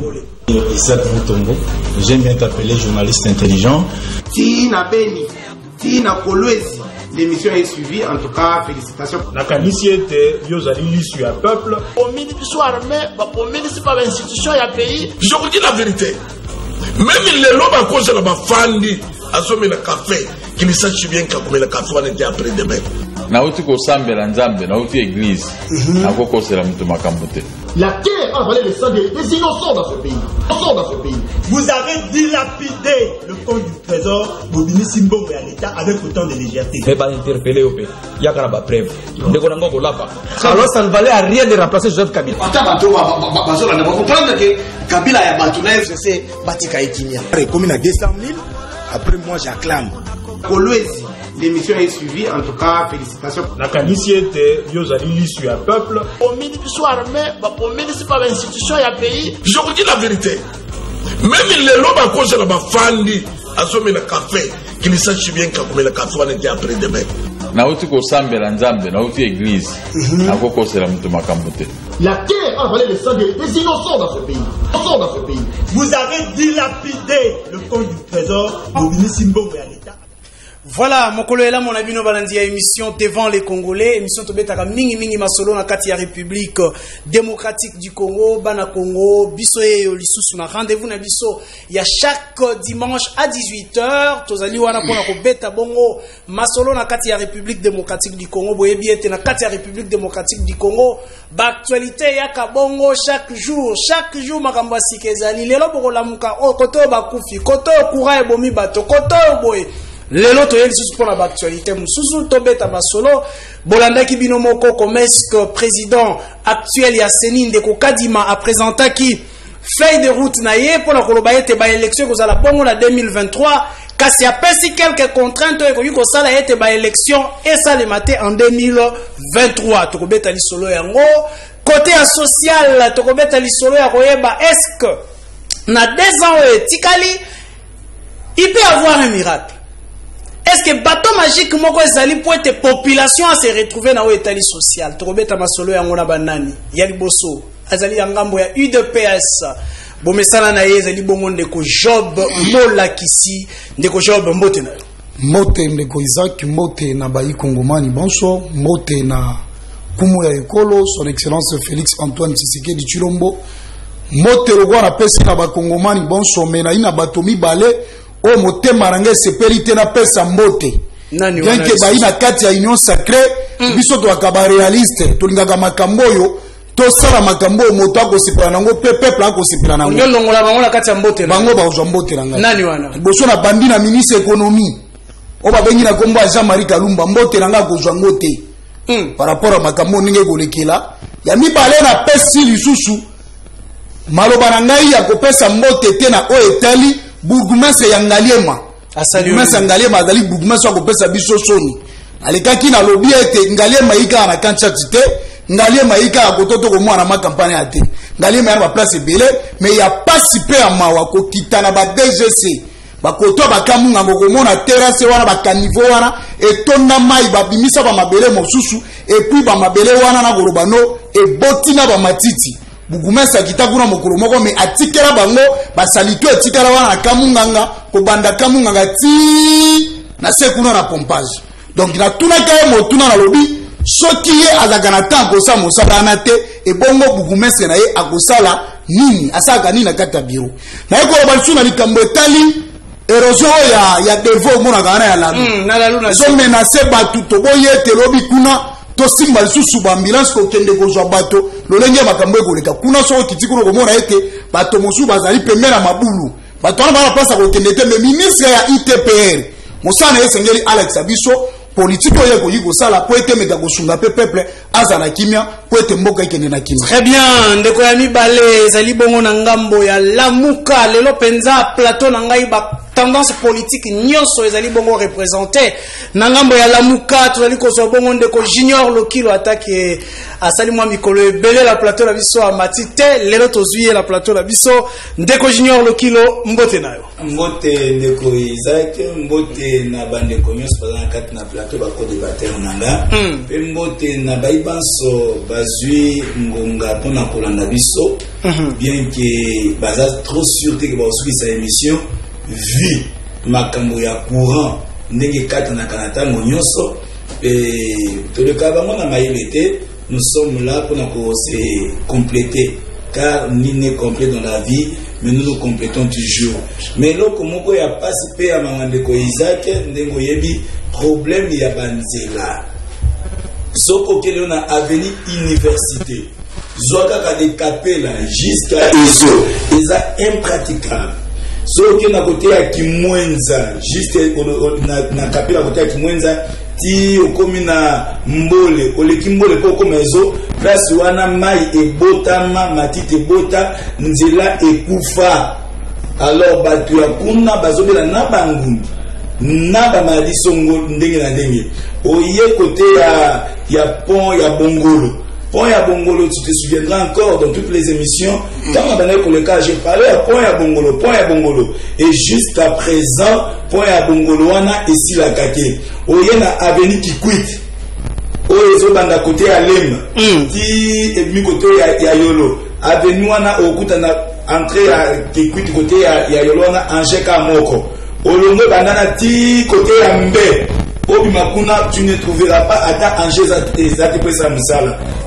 Congolais. Isaac Moutombo, j'aime bien t'appeler journaliste intelligent. Tina Beni, Tina Kolwezi, l'émission est suivie, en tout cas, félicitations. La caniciété, Yozali l'issue à peuple. Au ministre armé, au ministre par l'institution, il y a pays. Je vous dis la vérité. Même les lobes à cause de la fandi, à sommer le café, qui ne sache bien qu'à le café, on était après demain. Nauti ko sambe la nzambe, nauti église, nakoko c'est la mutumakambote. La guerre a volé le sang des innocents dans ce pays. Vous avez dilapidé le compte du trésor Bobini Simbo et à l'État avec autant de légèreté. Mais pas interpellé au pays. Il y a pas preuve. Alors ça ne valait à rien de remplacer Joseph Kabila. Vous comprendre que Kabila a battu c'est Batika Etimia. Commune à 200 000, après moi j'acclame. Kolwezi, l'émission est suivie, en tout cas, félicitations. La caniciété, Yozali l'issue à peuple. Au ministre armé, au ministre par l'institution, il y a pays. Je vous dis la vérité. Même les lobes à cause de la fandi, à sommer le café, qui ne sache bien qu'à le café, on était après demain. Nauti ko sambe la nzambe, nauti église, nakoko c'est la mutumakambote. La guerre a volé le sang des innocents dans ce pays. Vous avez dilapidé le compte du trésor Bobini Simbo et à l'État. Voilà, mokolo ela mon abino balandi ya émission devant les Congolais, émission tobetaka mingi masolo na kati ya République démocratique du Congo, bana Congo, biso yo lisusu na rendez-vous na biso ya chaque dimanche à 18h, tozali wana pona ko beta bongo masolo na kati ya République démocratique du Congo, boyebi ete na kati ya République démocratique du Congo, ba actualité ya kabongo chaque jour makambo sikezali lelo bokolamuka o koto bakufi, koto courant ebomi bato, koto boye lelo toyeli susu pour la actualité mususu tobeta masolo bolandaki bino moko comme président actuel ya Seni Ndeko Kadima a présenté qui feuille de route na ye pour la koloba ete ba élection ko zala bongo na 2023 kasi apesi quelques contraintes ko yuko sala ete ba élection et ça le matin en 2023 tokobeta li solo yango côté social tokobeta li solo ya koyeba est-ce que na 2 ans etikali il peut avoir un miracle. Est-ce que bateau magique moko ezali pour être population à se retrouver na état social tokobeta masolo yango na banani ya liboso azali ya ngambo ya UDPS bomesana na ye ezali bongo ndeko Job Molakisi ndeko Job mbote na mote ndeko Isaac mote na bayi kongomani bonso mote na kumu ya ekolo son excellence Félix Antoine Tshisekedi Tshilombo mote lokwa na pesi na bakongomani bonso mena ina bato mibale o motema range sepelite na pesa mbote bien que baina kati ya union sacrée biso to akaba réaliste tulingaka makambo yo to sala makambo moto akosepela nango peuple akosepela nango nyolongola bango na kati ya mbote bango ba ozwa mbote ranga nani wana boso na bandi na ministre économie o ba bengi na kombo ya Jean-Marie Kalumba mbote ranga kozwa ngote par rapport à makambo ninge kolekela ya mibale na pesi lisusu maloba na ngai ya kopesa mbote te na o etali Bourgmestre ya Ngaliema Bourgmestre Ngaliema azali Bourgmestre wa kopesa biso soni alekaki na lobby ete Ngaliema ika na kanchati te Ngaliema ika akototo ko mwana ma campagne ate Ngaliema ya ba place belé mais ya participer à mawa ko kitana ba DGC ba koto ba kamunga ngoko mona terrasse wana ba caniveau wana etonda mai ba bimisa ba mabele mosusu et puis ba mabele wana na gorobano e botina ba matiti Bourgmestre kitakuna mokolo moko me atikela bango basalito etikala wana kamunganga ko banda kamunganga ti na sekuna na pompage donc na tuna kaye motuna na lobi soki ye azagana tanko sa mosala na te e bongo Bourgmestre na ye akosala nini asaka nini na kata biro na ye ko balsu na likambo etali erosion ya devo mona kana ya lalu so menacer batu to boye te lobi kuna to simba lisusu ba ambulance ko kende ko zwa bato lolenge makambo ekoleka kuna so kitikuno ko mona ete bato mosu bazali pembela mabulu bato wana bala place ko kende te mais ministre ya ITPR mosana esengeli Alex Abiso politique oyo yiko sala po ete meka kosunga pe peuple azana kimia po ete mboka ikende na kimia. Très bien ndeko ya mibale ezali bongo na ngambo ya Lamuka lelo penza plateau na ngai ba tendance politique nyonso ezali bongo représenté na ngambo ya Lamuka tozali kozwa bongo ndeko Junior Lokilo attaque asali mwa mikolo ebele la plateau la biso a matite lelo tozwi la plateau la biso ndeko Junior Lokilo mbote nayo mbote ndeko Isaac mbote na bandeko nyonso bazana kati na plateau ba co-débatteur nanga pe mbote na baibanso bazwi ngonga pona kolanda biso bien que baza trop sûr que ba osuki sa émission vu makambo ya courant ndenge kata na kanata nyonso to le kabango na mayebete nous sommes là pour se compléter car ni n'est complet dans la vie mais nous nous complétons toujours mais loko moko ya participer à mamandeko Isaac ndengo yebi problème ya banzela soko kele na avenue université zoka ka de capella jusqu'à iso eza impraticable soki na côté ya Kimwenza juste na capella côté ya Kimwenza ti okomi na mbole oleki mbole po komezo place wana mai ebotama matite ebota nzela ekufa alors batu ya kuna bazobela na bangungi na bamadi songo ndenge na ndenge oye côté ya pont ya Bongolo. Pont ya Bongolo, tu te souviendras encore dans toutes les émissions, quand on a le cas, j'ai parlé à Pont ya Bongolo. Et jusqu'à présent, Pont ya Bongolo, on a ici la kake. Oye na avenue qui quitte. Oye zo banda côté à Lem. Ti et côté ya Yolo. Avenue on a okuta na entrée à qui quitte côté ya Yolo on a Angeka Moko. Olongo banda ti côté ya Mbe. Obimakuna, tu ne trouveras pas à Angers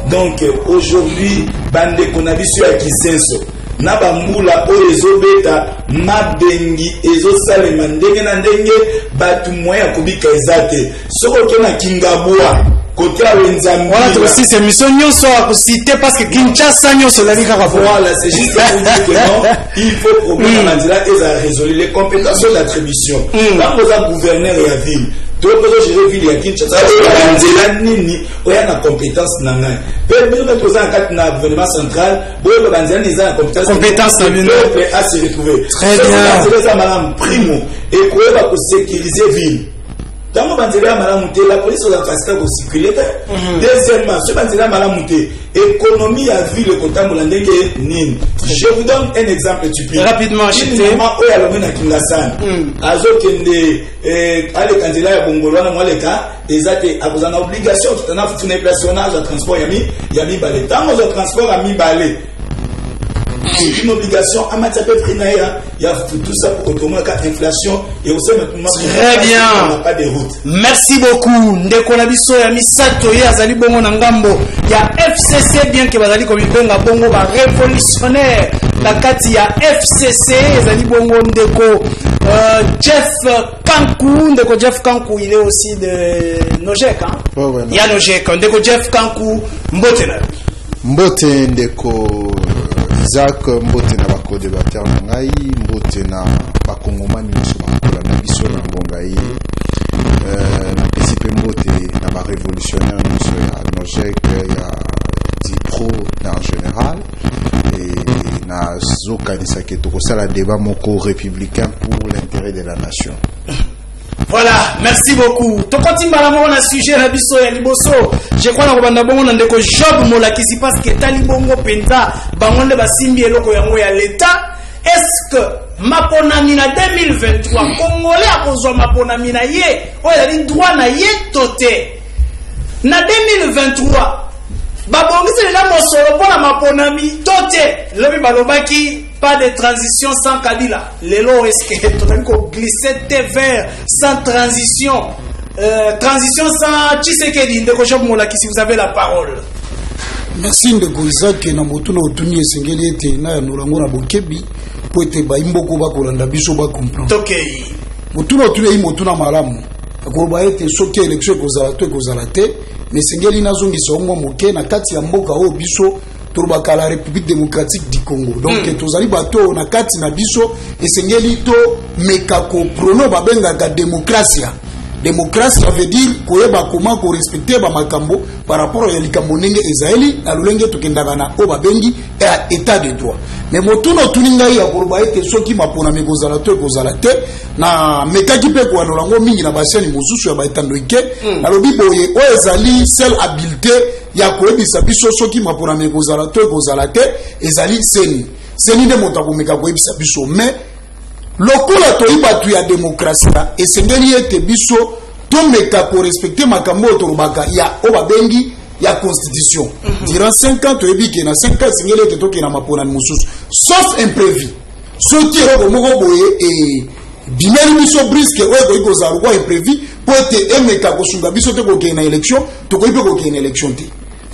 donc aujourd'hui, bande konabiso ya Kisenso na bambula o ezobeta mabengi ezosalema ndenge na ndenge batu moya kubika ezate soko kena Kingabua côté à Wenzambi voilà aussi c'est mission nyonso à citer parce que Kinshasa nyonso la lika voilà c'est juste pour dire que non il faut problème mandila et résoudre les compétences d'attribution quand vous êtes gouverneur et à ville donc je ville ya Kinshasa mandila nini oya na compétence na ngai pe bien que vous en na gouvernement central boyo mandila ni za compétence na peuple à se retrouver très bien c'est ça madame primo et quoi va pour sécuriser ville. Dans mon banzela malamute, la police va faciliter pour circuler. Deuxièmement, ce banzela malamute, économie à vie le quota molandenge nin. Je vous donne un exemple stupide. Rapidement, chité. Maman oya lomena kingasan. Azo kende ale kanzela ya Bongolo na mwaleka ezate akuzana obligation tutana fune personnage à transport yami balé. Tant au transport yami balé. Une obligation à matière de prix il y a tout ça pour autrement qu'à inflation et aussi maintenant très bien on n'a pas de route. Merci beaucoup ndeko na biso ya misato ye azali bongo na ngambo ya FCC bien que bazali ko bibenga bongo ba révolutionnaire la kati ya FCC ezali bongo ndeko Jeff Kankou il est aussi de Nojek hein il y a Nojek ndeko Jeff Kankou mbote ndeko Isaac mbote na bako débatteur na ngai mbote na bakongomani nyonso bakola na biso na ngonga ye na pesipe mbote na ba révolutionnaire nyonso ya Nojek ya Dipro en général et na zokanisa ke tokosala débat moko républicain pour l'intérêt de la nation. Voilà, merci beaucoup. Tokotimba la mona sujet na biso ya liboso. Je crois na kobanda bongo na ndeko Job Molakisi parce que tali bongo penza bangonde basimbi eloko yango ya l'état. Est-ce que maponami na 2023 Congolais akozwa maponami na ye oyo ali droit na ye tote. Na 2023 babongisi la mosolo pona maponami tote. Lobi balobaki pas de transition sans Kabila. Lelo est-ce que total ko glisser vers sans transition transition sans Tshisekedi ndeko Job Molakisi vous avez la parole. Merci ndeko Isaac na motuna otuni esengeli ete na nolango na bokebi po ete baimboko bakolanda biso ba comprendre. OK. Motuna otuni motuna malamu. Akoba ete soki élection kozala te mais sengeli nazongisa ongo moke na kati ya mboka o biso turubaka la République démocratique du Congo. Donc tozali bato na kati na biso esengeli to mekako prono babenga ka démocratie. démocratie ça veut dire koyeba comment ko respecter ba makambo par rapport à likambo ndenge Israeli na lolenge tokendaka na o babengi état de droit mais motuno tuninga ya koroba ete soki mapona mekozala to ekozala te na mekaki pe ko anolango mingi na basiani mosusu ya baetando ike na lobi boye o ezali seule habileté ya koyebisa biso soki mapona mekozala to ekozala te ezali seni nde moto akomeka koyebisa biso mais lokola toyiba tu ya démocratie esengeli ete biso tomeka ko respecter makambo tolobaka ya o babengi ya constitution durant 5 ans toyebi ke na 5 ans esengeli ete tokena mapona mosusu sauf imprévu soki eloko moko boye bimeli biso briske oyo koyi kozala lokwa imprévu po ete emeka kosunga biso te kokena élection tokoyi mpe kokena élection te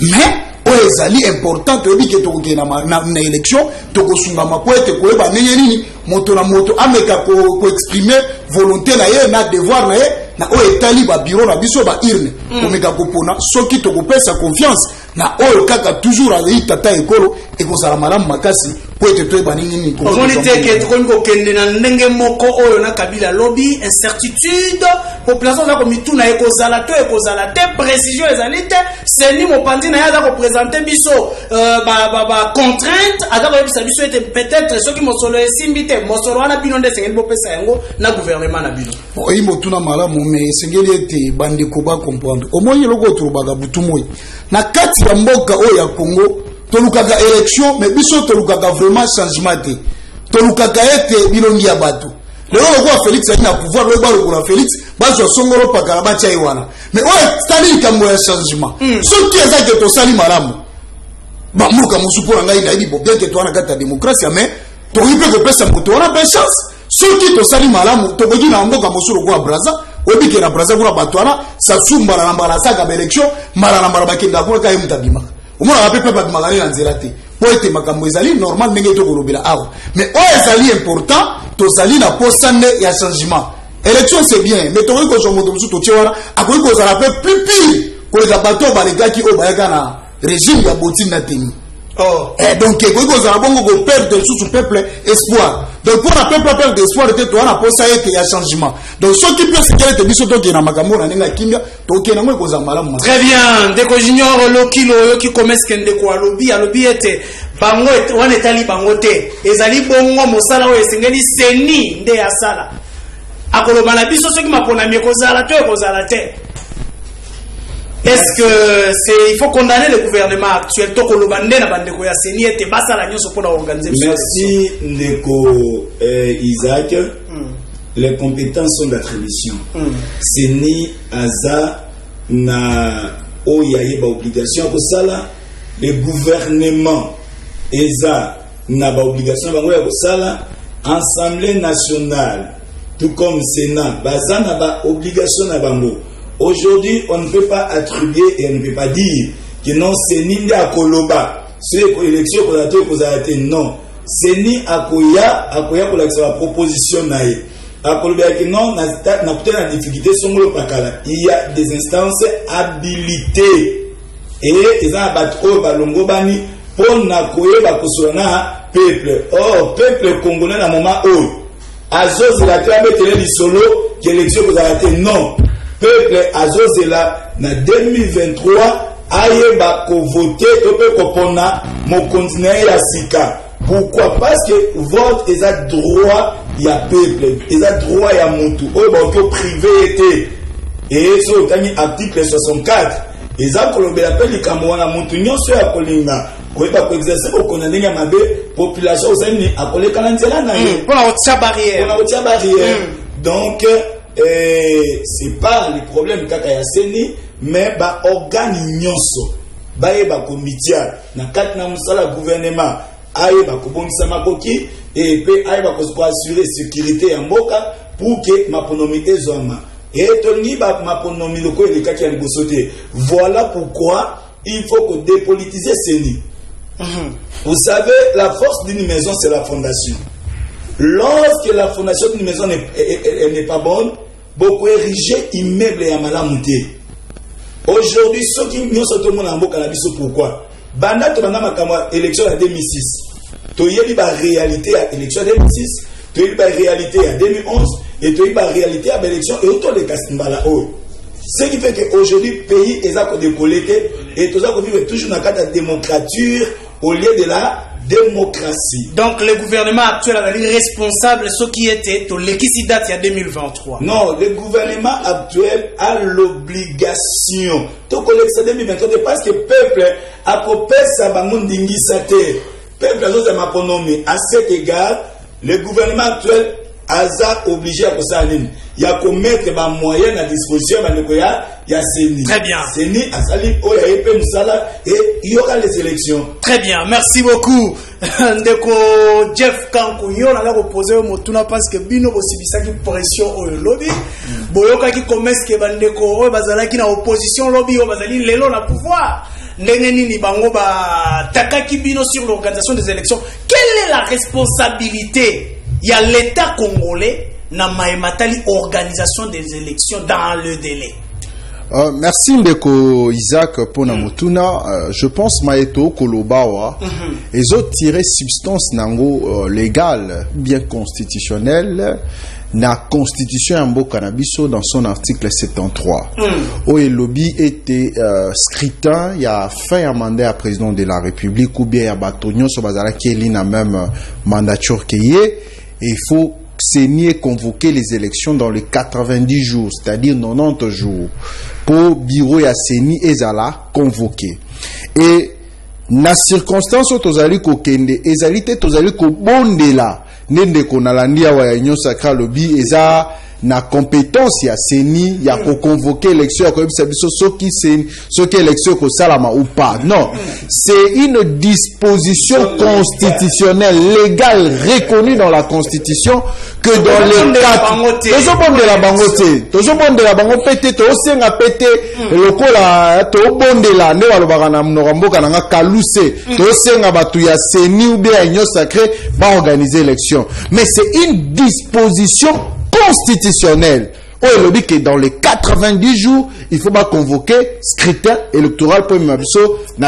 mais oyo ezali important toyebi ke tokokena na élection tokosungama po ete koyeba ndenge nini moto na moto ameka koexprime volonté na ye na devoir na ye na oyo etali babiro na biso baurne komeka kopona soki tokopesa confiance na oyo kaka toujours azali tata ekolo ekozala malamu makasi po ete toyeba nini omoni te ke tokomi kokende na ndenge moko oyo na Kabila lobby incertitude population za komituna ekozala to ekozala te précision ezali te seni mopanzi na ye aza kopresente biso ba contrainte aza koyebisa biso ete peut-être soki mosolo esimbi te mosolo wana bino nde esengeli bopesa yango na gouvernement na bino oyi motuna malamu me esengeli ete bandeko bacomprendre omoni eloko tolobaka butu moi na kati ya mboka oyo ya Congo tolukaka élection mais biso tolukaka vraiment changement te tolukaka ete bilongi ya bato lelo lokwa Félix ali na pouvoir lo balukula Félix bazwa songolo pakala batia iwana mais oyo tali likambo ya changement soki ezake tosali malamu bamuka musupora ngai na ibo bien que toana kata démocratie mais toyipe kopesa moto wana pe chance soki tosali malamu tokoki na mboka mosuro kwa Braza obike na Braza kuna bato wana sasumba na mbala saka ba élection mala na mbala bakenda kwa kai mutabima umona bapepe babimaka na nzela te po ete makambo ezali normal ndenge tokolobela awa mais oyo ezali important tozali na posande ya changement élection c'est bien mais tokoki kozwa moto mosusu totie wana akoki kozala pe plus pire koleka bato balekaki oyo bayaka na régime ya botine na teni donc ekoki kozala bongo koperdre lisusu peuple espoir donc pour la peuple perdre espoir te towana posa ete ya changement donc soki mpe sekele te biso tokena makambo na ndenge ya kimia tokena ngo ekozala malamu très bien ndeko junior lokilo oyoki komeske ndeko alobi ete bango wana etali bango te ezali bongo mosala oyo esengeli seni nde asala akoloba na biso soki maponami ekozala to ekozala te. Est-ce que il faut condamner le gouvernement actuel? Merci Ndeko Isaac. Les compétences sont d'attribution. C'est ni Aza na Oyaye ba obligation pour ça là. Le gouvernement Eza na ba obligation bango ya ça là. Assemblée nationale tout comme Sénat baza na ba obligation na bango. Aujourd'hui, on ne peut pas attribuer et on ne peut pas dire que non, c'est ni à Koloba. C'est l'élection qu'on a été, non. C'est ni à Koya pour la proposition naïe. À Koloba, que non, n'a peut-être la difficulté, il y a des instances habilitées. Et ils ont abattu au Balongobani pour n'akoyer la Kosona peuple. Or, peuple congolais, à un moment où, Azos, il a clamé télé solo, que l'élection qu'on a été, non. Peuple azozela na 2023 ayeba ko voter to pe kopona mon continent ya sika. Pourquoi? Parce que vote est un droit ya peuple, est un droit ya mutu. O ba ko privé était. Et so tani article 64 eza kolobela appel likambo na mutu nyonso ya kolinga koyeba ko exercer ko kona ndenge mabe population osani akoleka na nzela na ye. Pour la barrière. Donc c'est pas le problème kaka ya seni mais ba organe nyonso baye ba komitia na kati na musala gouvernement aye ba kobongisa makoki et pe aye ba ko assurer sécurité ya mboka pour que maponomi ezoma et toni ba maponomi loko elekaki ya libosote. Voilà pourquoi il faut que dépolitiser seni. Vous savez, la force d'une maison c'est la fondation. Lorsque la fondation d'une maison n'est pas bonne, beaucoup érigé immeuble et amalamuté. Aujourd'hui, ceux qui nous sont tout le monde en boca pourquoi? Banda to banda makama élection en 2006. To yeli ba réalité à élection 2006, to yeli ba réalité en 2011 et tu as la réalité à l'élection et autour de Kastimbala. Ce qui fait qu'aujourd'hui, le pays est décollé et tout ça vivre toujours dans le cadre de la démocrature au lieu de la démocratie. Donc le gouvernement actuel est responsable de ce qui était au date il y a 2023. Non, le gouvernement actuel a l'obligation de collecter 2023 parce que le peuple a proposé sa bamundingi sate. Le peuple a sa économie. À cet égard, le gouvernement actuel a obligé à ça. Il y a qu'à mettre des moyens à disposition. Il y a CENI. Très bien. CENI a sali et il y aura les élections. Très bien, merci beaucoup. Ndeko Jeff Kankunyo na poser au motuna parce que bino bosibisa ki pression au lobby. Boyoka ki commerce ke bandeko o bazala ki na opposition lobby o bazali lelo na pouvoir. Ndenge nini bango ba takaki bino sur l'organisation des élections. Quelle est la responsabilité? Il y a l'État congolais na maematali organisation des élections dans le délai. Merci Ndeko Isaac pour Namotuna. Je pense Maeto Kolobawa et autres tirer substance nango légale bien constitutionnelle na constitution Ambo Cannabiso dans son article 73. Où le lobby était scrutin, il y a fin à mandat à président de la République ou bien à Batonio sur Bazara qui est la même mandature qui est, et il faut CENI convoquer les élections dans les 90 jours, c'est-à-dire 90 jours, pour bureau et CENI et Zala convoquer. Et na circonstance où tozali ko kende, ezali te tozali ko bondela, nende ko nalandia wa union sacra lobby eza na compétence ya CENI ya ko convoquer élection ya ko yebisa biso soki élection ko salama ou pas. Non, c'est une disposition constitutionnelle légale reconnue dans la constitution que dans les quatre tozobonde la bangote tozobonde la bango pété tosenga pété lokola tobondela ne balobaka na mnoka mboka nanga kaluse tosenga batu ya CENI ou bien union sacrée va organiser élection, mais c'est une disposition constitutionnelle. On le dit que dans les 90 jours, il faut pas convoquer scrutin électoral pour une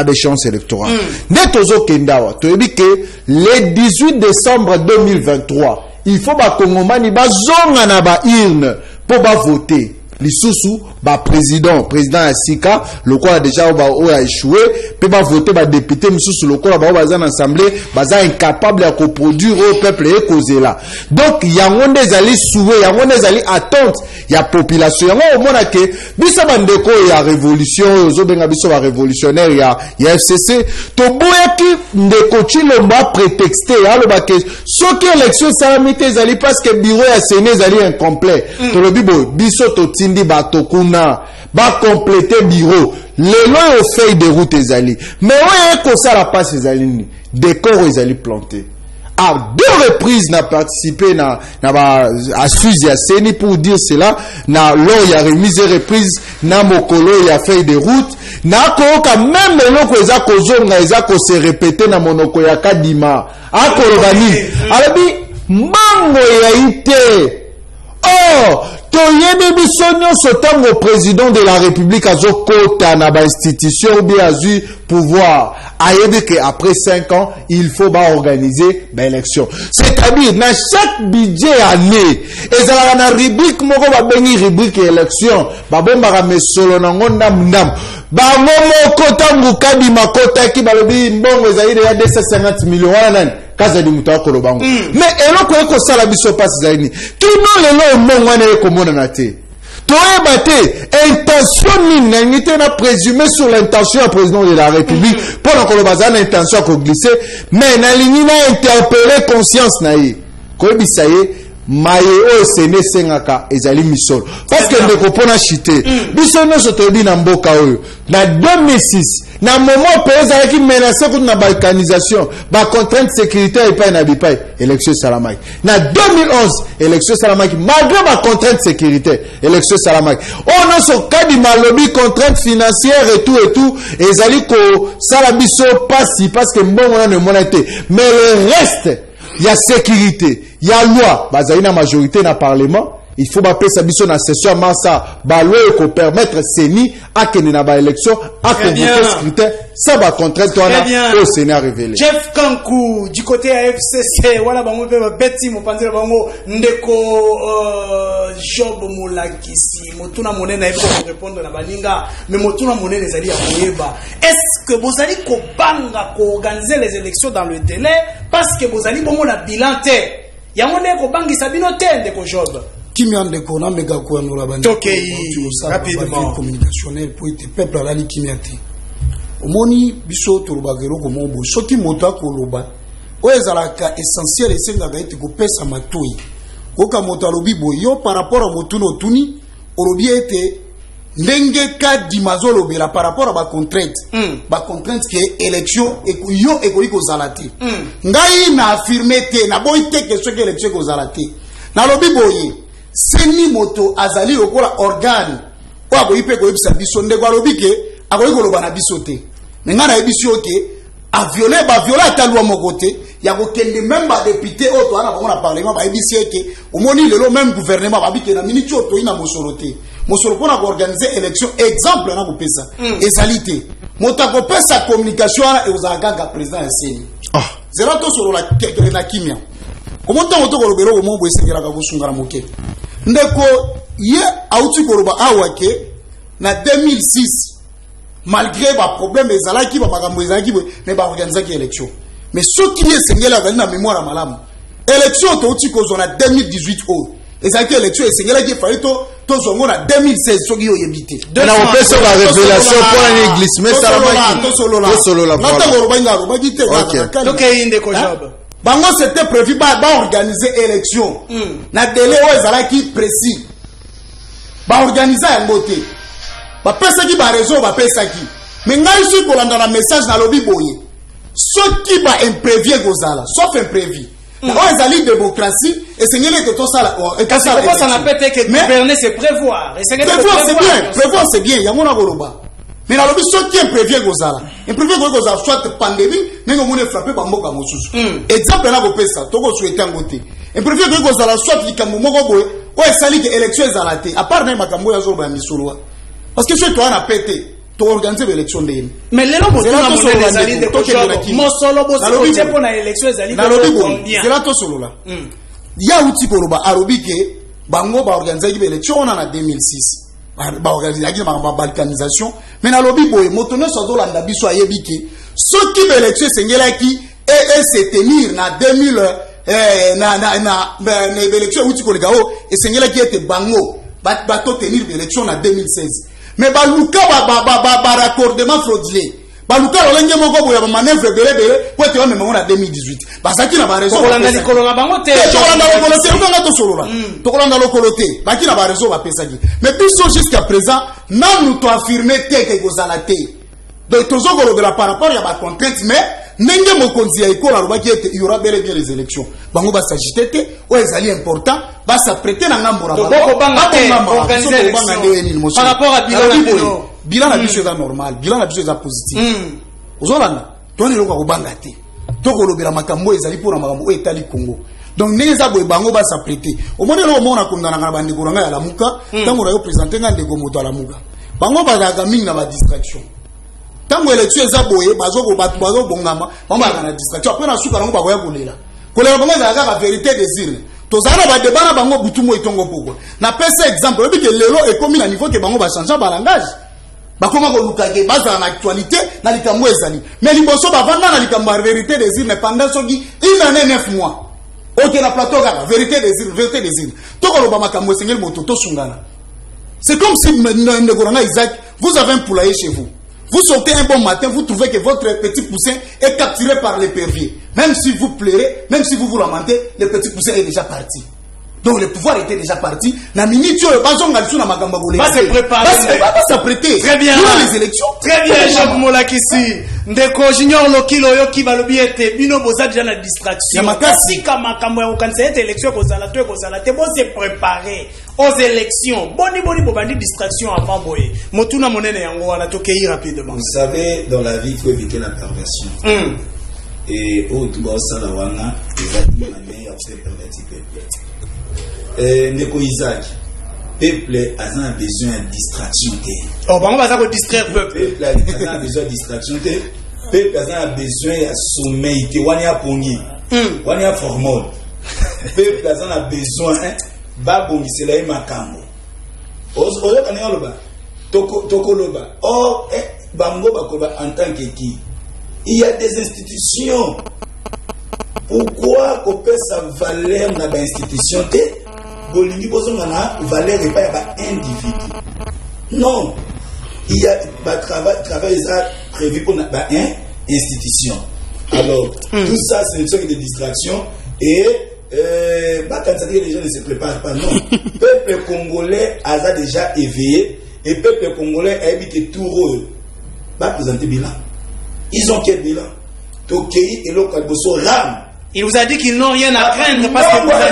échéance électorale. Netozo Kendawa, tu dis que le 18 décembre 2023, il faut pas Kongomani ba zonga na ba urne pour ba voter. Lisusu ba président Asika le quoi a déjà a échoué puis ba voter ba député Misusu le quoi ba en assemblée baza incapable à coproduire au peuple et causer là. Donc yango ndezali souhait yango ndezali attente ya population yango au mona que bisa bandeko ya révolution zo benga biso ba révolutionnaire ya FCC to boyaki ndeko chilomba prétexté ya lo ba que soki élection salamité ezali parce que bureau ya CENI ezali incomplet to lo bibo biso to tindi bato kuna ba compléter bureau lelo yo feuille de route ezali mais oye ko sala passe ezali ni décor ezali planté à 2 reprises n'a participé na ba assuse ya CENI pour dire cela na lo ya remise reprise na mokolo ya feuille de route na ko ka même eloko eza ko zonga eza ko se répéter na monoko ya kadima akolobani alabi mango ya ite oh toyebi biso nyonso ntango président de la République azokota na ba institution ou bien azu pouvoir ayebi que après 5 ans il faut ba organiser ba élection, c'est-à-dire na chaque budget année ezala na rubrique moko ba bengi rubrique élection ba bombaka mesolo nango ndam bango moko tangu kadi makota ki balobi mbongo ezali ya 250 millions wana nani kaza di muta ko lobango mais eloko eko sala biso passe zaini kino lelo mbongo wana eko mona na te toyeba te intention nini ngite na présumer sur l'intention du président de la République pour na kolobaza na intention ko glisser mais na lingi na interpeller conscience na ye ko bisa ye maye o sene sengaka ezali misolo parce que ndeko pona chité biso no sotobi na mboka oyo na 2006 na moment pesa qui menacer contre la balkanisation ba contrainte sécuritaire et pas na bipai élection salamaki na 2011 élection salamaki malgré ba contrainte sécuritaire élection salamaki on a so kadi malobi contrainte financière et tout ezali ko sala biso passi parce que mbongo na ne monate mais le reste il y a sécurité, il y a loi, bazali na majorité na parlement, il faut bapesa biso na session massa balwe ko permettre seni akene na ba élection à convoquer scrutin ça va contrainte au Sénat révélé. Jeff Kankou du côté AFCC voilà bango pe beti mo panzela bango ndeko Job Molakisi motuna monene il faut répondre na balinga mais motuna monene ezali ya koyeba est-ce que bozali ko banga ko organiser les élections dans le délai parce que bozali bongo na bilan te yango ndeko bangisa bino te ndeko Job Kimia ndeko na mega ko anola bandi rapidement communicationnel pour être peuple ala li kimia te omoni biso torobagero ko mombo soki moto akoloba oyezalaka essentiel esengaka ete kopesa matoi koka moto alobi boye yo par rapport à motu no tuni olobi ete ndenge kadi mazolobela par rapport à ba contrainte ke élection yo ekoki kozala te ngai na affirmer te na boyi te ke soki élection kozala te na lobi boye seni moto azali lokola organe o akoyi pe koyebisa biso ndeko alobi ke akoyi koloba na biso te me nga na yebisi yo ke avioler ata lwa moko te ya kokende même badepute oyo toza na bango na parlement bayebisi eke omoni lelo même gouvernement babike na miniti oyo toyi na mosolo te mosolo mpona koorganize élection exemple na kopesa ezali te moto akopesa communication wana ekozala kaka président ya seni zela tosolola kekele na kimia komo ntango tokolobela oyo mombo esengelaka kosungana moke ndeko ye auti koloba awa ke na 2006 malgré ba problème ezalaki ba makambo ezalaki mais ba organiser élection mais soki ye sengela azali na mémoire malamu élection touti kozwa na 2018 o ezalaki élection esengelaki fali to zongo na 2016 soki yo yebite na opesa ba révélation pour une église mais ça va solola nata ngoroba robaki te OK inde ko job bango c'était prévu ba organiser élection na délai o ezalaki précis ba organiser yango te bapesaki barezo bapesaki me ngai soki kolanda na message na lobi boye soki ba imprévu ekozala sauf imprévu oyo ezali démocratie esengeli ete tosala ça n'appelle que gouverner c'est prévoir prévoir c'est bien yango na koloba mais na lobi soki imprévu ekozala ekozala soit pandémie ndenge omoni efrappe bamboka mosusu exemple na kopesa tokosouete yango te imprévu ekozala soit likambo moko boye oyo esali ke élection ezala te à part na makambo oyo azoloba ya misolo parce que ceux qui ont pété, tu organises l'élection de mais les lobos sont allés de Mosolo Bosso pour l'élection des combien c'est là tout solo là il y a outil pour le arobi que bango ba organiser l'élection on en 2006 ba organiser la balkanisation mais na lobi boy motono so do landa biso ayebi ke ceux qui l'élection sengelaki et se tenir na 2000 na l'élection outil ko le gao et sengelaki était bango ba to tenir l'élection en 2016 mais baluka ba raccordement frauduleux baluka olenge moko boya ba manœuvre belebele ko te wa memo na 2018 basaki na ba raison kolanda likolo na bango te kolanda lokolo te nganga to solola to kolanda lokolo te baki na ba raison ba pesaki mais biso jusqu'à présent nanu to affirmer te ke kozala te donc tozo kolobela par rapport ya ba contrainte mais ndenge mokonzi ya ikola lobaki ete il y aura bel et bien les élections bango ba s'agiter te o ezali important ba s'apprêter na ngambo na bango organiser l'élection par rapport à bilan na biso eza normal bilan na biso eza positif ozolanda toni lokwa kobanga te tokolobela makambo ezali mpona makambo oyo etali Congo donc ndenge eza boye bango ba s'apprêter omoni eloko moko nakondanaka na bandeko na ngai ya lamuka ntango na yo présente ngai ndeko moto alamuka bango bazalaka mingi na badistraction tango élection eza boye bazobongama bambalaka na distraction apres na suka nango bakoya kolela bango ezalaka kaka vérité désir tozala na badeba na bango butu mo etongo pokwa na pesa exemple oyebi ke lelo ekomi na niveau ke bango bachange balangage bakoma koluka ke bazala na actualité na likambo ezali mais liboso bavanda na likambo ya vérité désir mais pendant soki une année 9 mois ok na plateau kaka vérité désir tokoloba makambo esengeli moto tosungana c'est comme si ndeko nanga Isaac vous avez un poulailler chez vous. Vous sortez un bon matin, vous trouvez que votre petit poussin est capturé par l'épervier. Même si vous pleurez, même si vous vous lamentez, le petit poussin est déjà parti. Donc le pouvoir était déjà parti. Na minute le bazon galsu na magamba bolé. Va se préparer. Va s'apprêter. Très bien. Pour les élections. Très bien, Jacques Molakisi. Ndeko junior lokilo yo ki balobi ete bino boza déjà na distraction. Kasi kama kamwe okanisa ete élection kozala te bo se préparer aux élections. Boni bobandi distraction avant boye. Motuna monene yango wana tokei rapidement. Vous savez dans la vie il faut éviter la perversion. et au tout bas ça la wana exactement la meilleure c'est peuple ndeko Isaac peuple a besoin de distraction. Oh, bah on va ça distraire peuple. Peuple a besoin de distraction. Peuple a besoin de sommeil. Wani a pongi. Wani a formol. Peuple a besoin babongi c'est la makambo. Ozo kanyo loba. Toko loba. Oh, bango bakoba en tant que qui? Il y a des institutions. Pourquoi qu'on peut sa valeur dans l'institution? Bolingi bozonga na valeur et pas individu. Non, il y a travail prévu pour une institution. Alors tout ça c'est une sorte de distraction et quand ça dit que les gens ne se préparent pas, non. Peuple congolais a déjà éveillé et peuple congolais a évité tout rôle. Pas présenter bilan. Ils ont quel bilan? Tokei et l'Okaboso Ram. Il vous a dit qu'ils n'ont rien à craindre parce que vous avez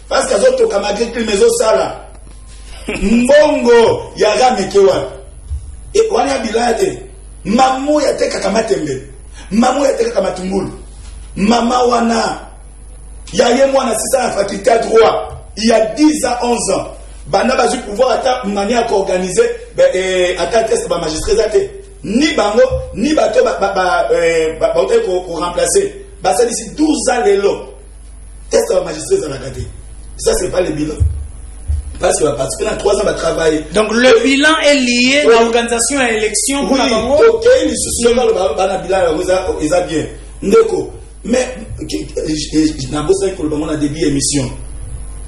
parce que les autres camarades qui maison sala mbongo ya ramekewa et wana bilade mamu ya teka kama tembe mamu ya teka kama tungulu mama wana ya ye mwana sisa na faculté de droit il y a 10 ans 11 ans bana bazu pouvoir ata manière à organiser ata test ba magistrat ni bango ni bato pour remplacer ça d'ici 12 ans les lots test ba magistrat à la gâté. Ça c'est pas le bilan parce que va participer dans 3 ans va travailler. Donc le bilan est lié à l'organisation à l'élection pour la bango. OK, les soucis dans le bilan ils a bien ndeko mais na bossa ko le bango na début émission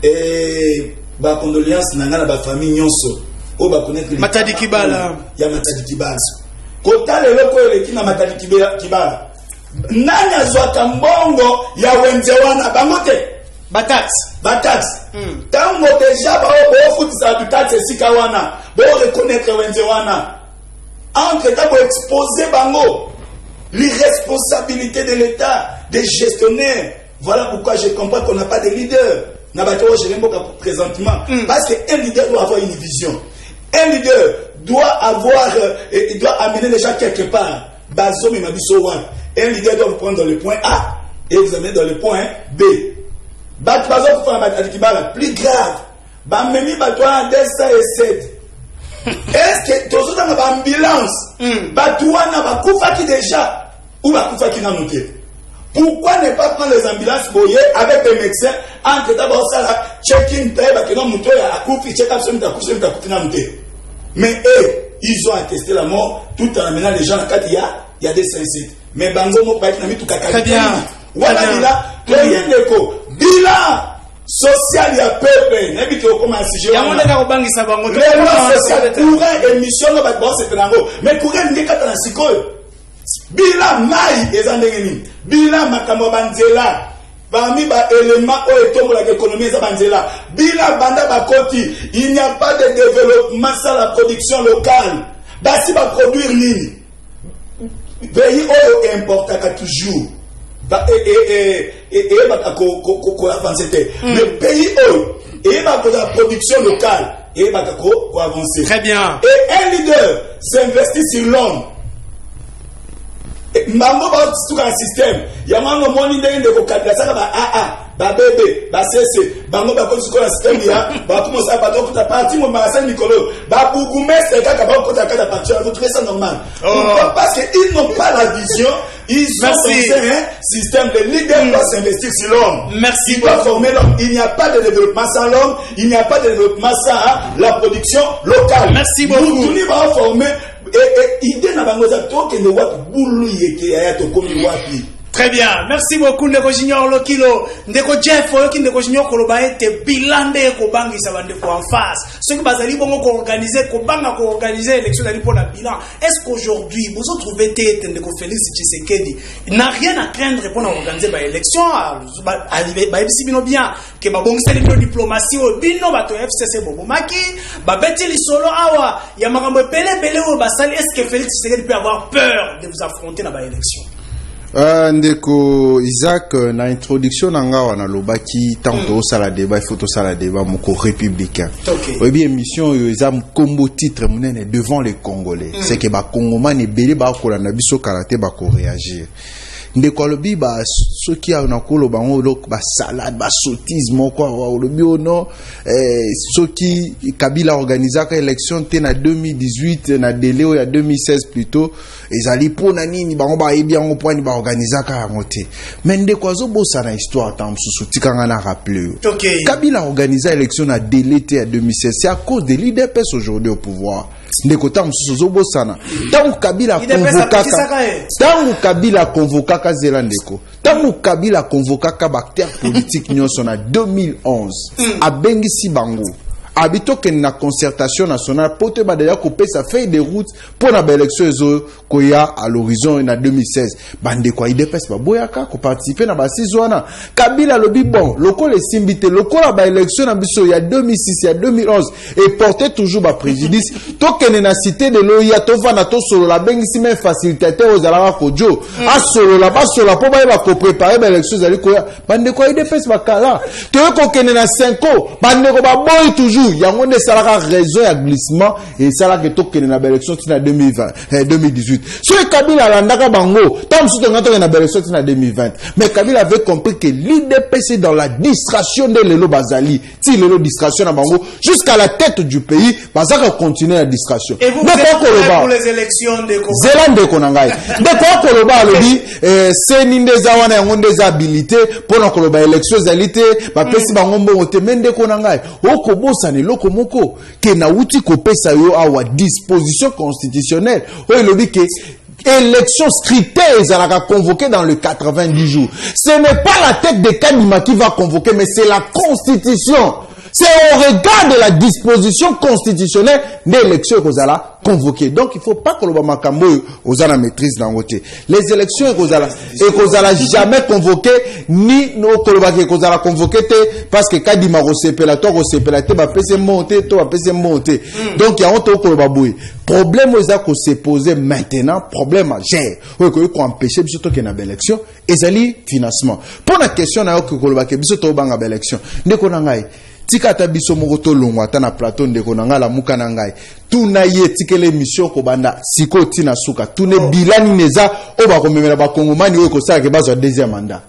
et ba condoléances na ba famille nyonso o ba connaître Matadi Kibala ya Matadi Kibala kota lelo ko eleki na Matadi Kibala nani azwaka mbongo ya wenze wana bango te Batax. Tango déjà bo futisa bitax esika wana bo reconnaître wenze wana entre temps exposer bango l'irresponsabilité de l'État des gestionnaires. Voilà pourquoi je comprends qu'on n'a pas de leader na bato présentement parce que un leader doit avoir une vision. Un leader doit avoir il doit amener les gens quelque part. Bazo mais mabiso wan. Un leader doit vous prendre dans le point A et vous amener dans le point B. Bazo pour faire plus grave. Memi bato en 207. Est-ce que tous dans l'ambulance bato wana bakufa qui déjà ou bakufa qui n'a noté? Pourquoi ne pas prendre les ambulances boyées avec des médecins entre d'abord ça là check-in taille que non muto ya akufi check up sur ta mais eux ils ont attesté la mort tout en amenant les gens à il y a des sincères mais bango mo pas na tout kaka. Très bien. Voilà rien neko bilan social ya peuple n'habite au comment si ya monde ka bangisa bango le social courant émission no ba boss etango mais courant ndeka na sikoyo bilan mai ezandengeni bilan makambo banzela parmi ba éléments au etombola l'économie za banzela bilan banda bakoti il n'y a pas de développement sans la production locale basi ba produire nini pays au importaka toujours et avancer le pays et la production locale et avancer. Très bien. Et un leader s'investit sur l'homme. Mambo ba tout un système. Yamano moni ndenge de kokadra saka ba ba bébé ba cesse bango ba ko sur un système ya ba commencer ba to ta partie mo ba Saint Nicolas ba bougumestre kaka ba ko ta kata partie vous trouvez ça normal? Parce que ils n'ont pas la vision. Ils sont dans un système de leader doit s'investir sur l'homme. Merci. Il doit former l'homme. Il n'y a pas de développement sans l'homme. Il n'y a pas de développement sans la production locale. Merci beaucoup. Nous va former et idée na bango za to ke ne wa bulu yeke ya to komi wapi. Très bien, merci beaucoup Ndeko Junior Lokilo. Ndeko Jeff Oyoki Ndeko Junior Koloba ete bilande ko bangisa bandeko en face. Ceux qui bazali bongo ko organiser ko banga ko organiser élection dali pour la bilan. Est-ce qu'aujourd'hui vous vous trouvez tête Ndeko Félix Tshisekedi n'a rien à craindre pour organiser ba élection ba bisi bino bien que ba bongisa le diplomatie au bino ba to FCC bobo maki ba beti li solo awa ya makambo pele o basali. Est-ce que Félix Tshisekedi peut avoir peur de vous affronter dans ba élection? Ndeko Isaac na introduction nanga wana lobaki tant au sala débat il faut au sala débat moko républicain. Oui bien émission yo ezam combo titre munene devant les Congolais. C'est que ba Congomani belé ba ko na biso karaté ba ko réagir. Ndeko lobi ba soki a na kolo ba ngolo ba salade ba sotisme quoi lobi ono soki Kabila organisaka élection te na 2018 na délai ya 2016 plutôt ezali pona nini bango ba ebi yango point ba organisaka yango te mais ndeko azobosa na histoire tam susu tikanga na rappeler Kabila organisa élection na délai te ya 2016 c'est à cause des leaders PS aujourd'hui au pouvoir ndeko tam susu zobosana tangu Kabila convokaka zela ndeko tangu Kabila convokaka bakter politique nyonso na 2011 abengisi bango abitoke na concertation nationale pour te badaya couper sa feuille de route pour na élection ezo koya à l'horizon na 2016 bande kwa IDPS ba boyaka ko participer na ba sizwana Kabila lobi bon lokole simbité lokole ba élection na biso ya 2006 ya 2011 et porter toujours ba préjudice tokene na cité de loya to vana to solo la bengisi même facilitateur aux alaka kojo a solo la ba solo po ba ko préparer ba élection zali koya bande kwa IDPS ba kala to ko kene na 5 ans bande ko ba boy toujours yango ne salaka raison ya glissement et salaka tokene na élection tina 2018 so Kabila landaka bango tam suto ngato na élection tina 2020 mais Kabila avait compris que l'IDPS dans la distraction de lelo bazali ti lelo distraction na bango jusqu'à la tête du pays bazaka continuer la distraction et vous êtes pour les élections de Congo Zélande konangai de quoi koloba lobi c'est nindeza wana yango ndeza habilité pour na koloba élection zalité ba pesi bango mbongo te mende konangai okobosa ne loko moko ke na uti ko pesa yo awa disposition constitutionnelle o lobi ke élection scrutée à convoquée dans le 90 jours. Ce n'est pas la tête de Kanima qui va convoquer, mais c'est la constitution. C'est au regard de la disposition constitutionnelle d'élection que vous allez convoquer. Donc il ne faut pas que l'Obama Kambo aux la maîtrise dans côté. Les élections que vous allez jamais convoquer ni nos que vous allez convoquer parce que Kadima Rosepelato va passer monter, toi va passer monter. Donc il y a un truc que vous problème que se poser maintenant, problème j'ai qu'on empêcher surtout qu'il y a une élection et c'est le financement. Pour la question na que vous allez surtout banga élection. Ndekonangai tika ta biso mokoto longwa ta na plateau ndeko na ngala muka na ngai tuna ye tikele mission ko banda siko tina suka tune bilani neza o ba komemela ba kongomani oyo ko sala ke bazo deuxième mandat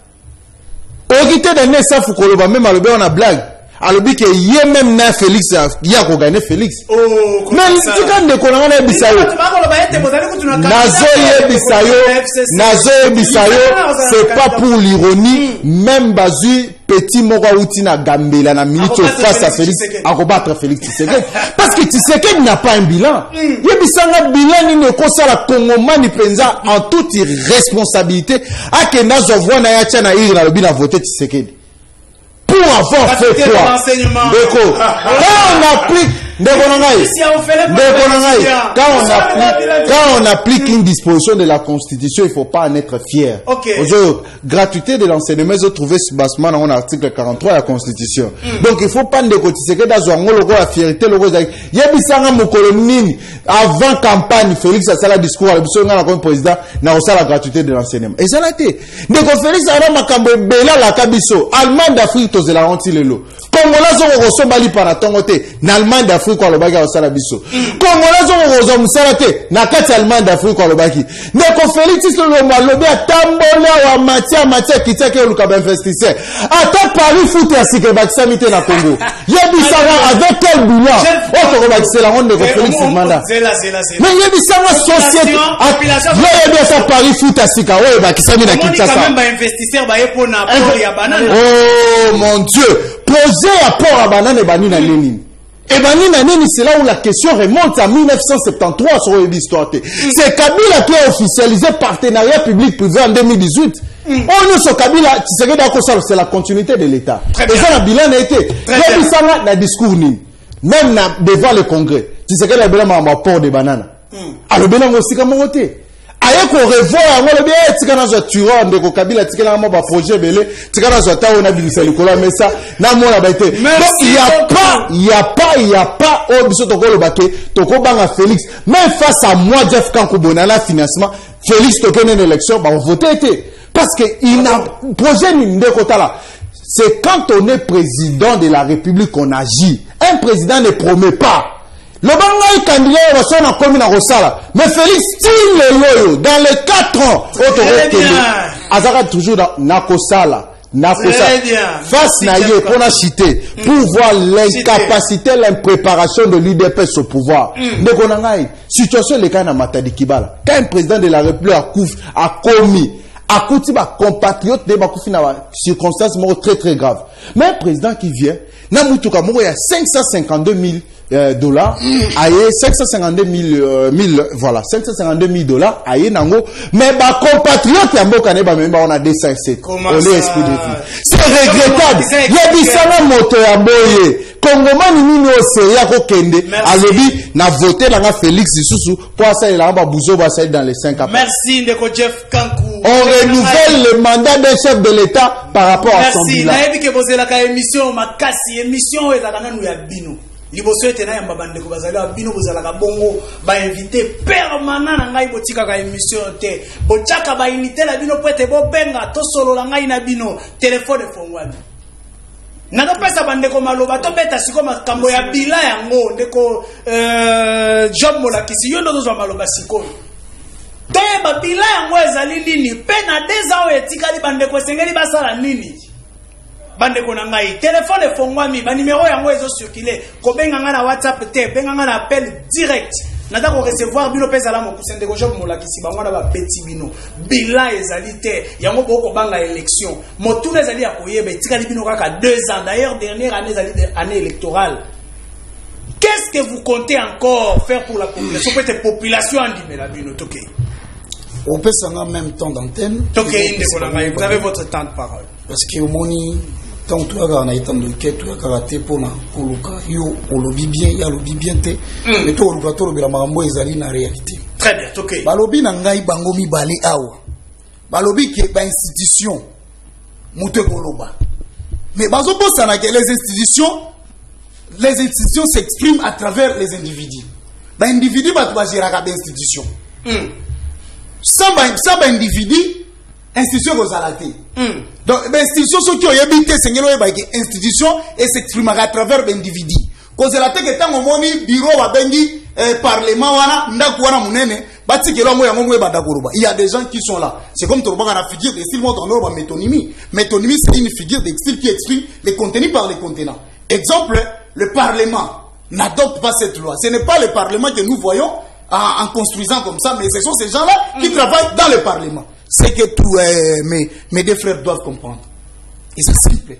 okite de ne safu ko loba même alobe on a blague alobi ke ye même na Félix ya ko gagner Félix mais tika ndeko na ngala bisayo nazo bisayo c'est pas pour l'ironie même bazu petit moko outi na gambela na minute face à Félix à combattre Félix Tshisekedi parce que Tshisekedi n'a pas un bilan yebisanga bilan ni ko sala kongomani penza en toute irresponsabilité a nazo voix na ya tchana iri na lobi na voter Tshisekedi pour avoir fait quoi Deko quand on applique quand on applique une disposition de la Constitution, il ne faut pas en être fier. Gratuité de l'enseignement, ils ont trouvé ce bassement dans l'article 43 de la Constitution. Donc il ne faut pas négotier que dans la fierté, il y a des avant campagne, Félix a la discours à le président, n'a pas la gratuité de l'enseignement. Et ça l'a été. Donc Félix a la la Kabiso, Allemagne d'Afrique, tous les anti-lelo. Congolais ont reçu Bali par la Tongoté, n'Allemagne d'Afrique quoi le baga au Salabiso. Congolais ont reçu Moussalate, n'a qu'à Allemagne d'Afrique quoi le baki. Ne conférence le lobby à Tambola ou matière qui tient que le cabin investisseur. Attends Paris foot à Sike Baksamité na Congo. Yebisara avec quel bilan? Autre Baki c'est la honte de conférence ce mandat. Mais Yebisara société. Yebisara Paris foot à Sika. Ouais Bakisami na Kinshasa. Quand même investisseur ba pour na pour ya banane. Oh mon Dieu. Projet à port à banane et banine à Lénine. Et banine à Lénine, c'est là où la question remonte à 1973 sur l'histoire. C'est Kabila qui a officialisé partenariat public-privé en 2018. On nous sur Kabila, c'est la continuité de l'État. Et ça, le bilan a été. Depuis ça, le discours même devant le Congrès, tu sais que le bilan a un port de banane. Alors, le bilan aussi, comment voter? Aye ko revoir ngolo be tikana zo turon de ko Kabila tikana mo ba projet belé tikana zo ta ona bilisa likola mesa na mo na baité il y a pas au biso to ko lo baké to ko banga Félix même face à moi Jeff Kanko bonala financement Félix token une élection, bah, on votait. Parce que il n'a projet ni là. C'est quand on est président de la République qu'on agit. Un président ne promet pas. Le bangaï candidat on a commis dans Rosala. Mais Félix, dans les 4 ans, Azara toujours dans Nakosala. Face naïe pour la cité, pour voir l'incapacité, l'impréparation de l'UDPS au pouvoir. Mais situation les cas dans Matadi Kibala. Quand un président de la République a commis, a coûté ma compatriote de Bakoufi dans circonstances très très graves. Mais un président qui vient, Namoutuka Moro, il y a 552 000 dollars, aïe 552 000 voilà 552 000 dollars aïe nango mais ma compatriote ya mboka ne ba même on a 207 on est esprit de vie c'est regrettable ya bisana moto ya boye Congomani nini ose ya ko kende alobi na voter na Félix Isusu pour ça il a ba bouzo ba ça dans les 5 ans. Merci Ndeko Jeff Kankou. On renouvelle le mandat d'un chef de l'État par rapport à son bilan. Merci na yebi ke bozela ka émission makasi émission ezakana nu ya bino liboso ete na yamba bandeko bazali bino bozalaka bongo ba invité permanent na ngai botika ka émission te bochaka ba invité la bino poete bo benga to solo la ngai na bino téléphone fongwani nanga pesa bandeko maloba to beta siko makambo ya bila yango ndeko job molakisi yo ndo zo maloba siko te ba bila yango ezali nini pe na 2 ans etikali bandeko sengeli basala nini bandeko na ngai téléphone fongwami ba numéro yango ezo circuler ko benga nga na WhatsApp te benga nga na appel direct nada ko recevoir bino pesa la mo kusende ko job molakisi bango na ba petit bino bila ezali te yango boko banga élection motuna ezali ya koyeba etikali bino kaka 2 ans d'ailleurs dernière année ezali année électorale. Qu'est-ce que vous comptez encore faire pour la population peut-être population andimela bino toke on peut en même temps d'antenne toke ndeko na ngai vous avez votre temps de parole parce que au moni tant tu as na itam de quête tu as karaté pour na koluka yo olobi bien ya lobi bien te mais to oluka to lobela mambo ezali na réalité très bien ok balobi na ngai bango mibale awa balobi ke ba institution muto koloba mais bazo bossa na que les institutions s'expriment à travers les individus ba individu ba to ba géraka ba institution ça ba individu institution kozalate donc l'institution ce qui a habité sengelo e ba institution et s'exprime à travers l'individu kozalate que tango moni bureau wa bengi parlement wana ndaku wana munene batikelo ngo yango ba dakoroba il y a des gens qui sont là c'est comme torobaka na figure de style montre en métonymie c'est une figure de style qui exprime les contenus par les contenants. Exemple, le parlement n'adopte pas cette loi, ce n'est pas le parlement que nous voyons en construisant comme ça, mais ce sont ces gens-là qui travaillent dans le parlement. C'est que tous mes deux frères doivent comprendre. Et c'est simple.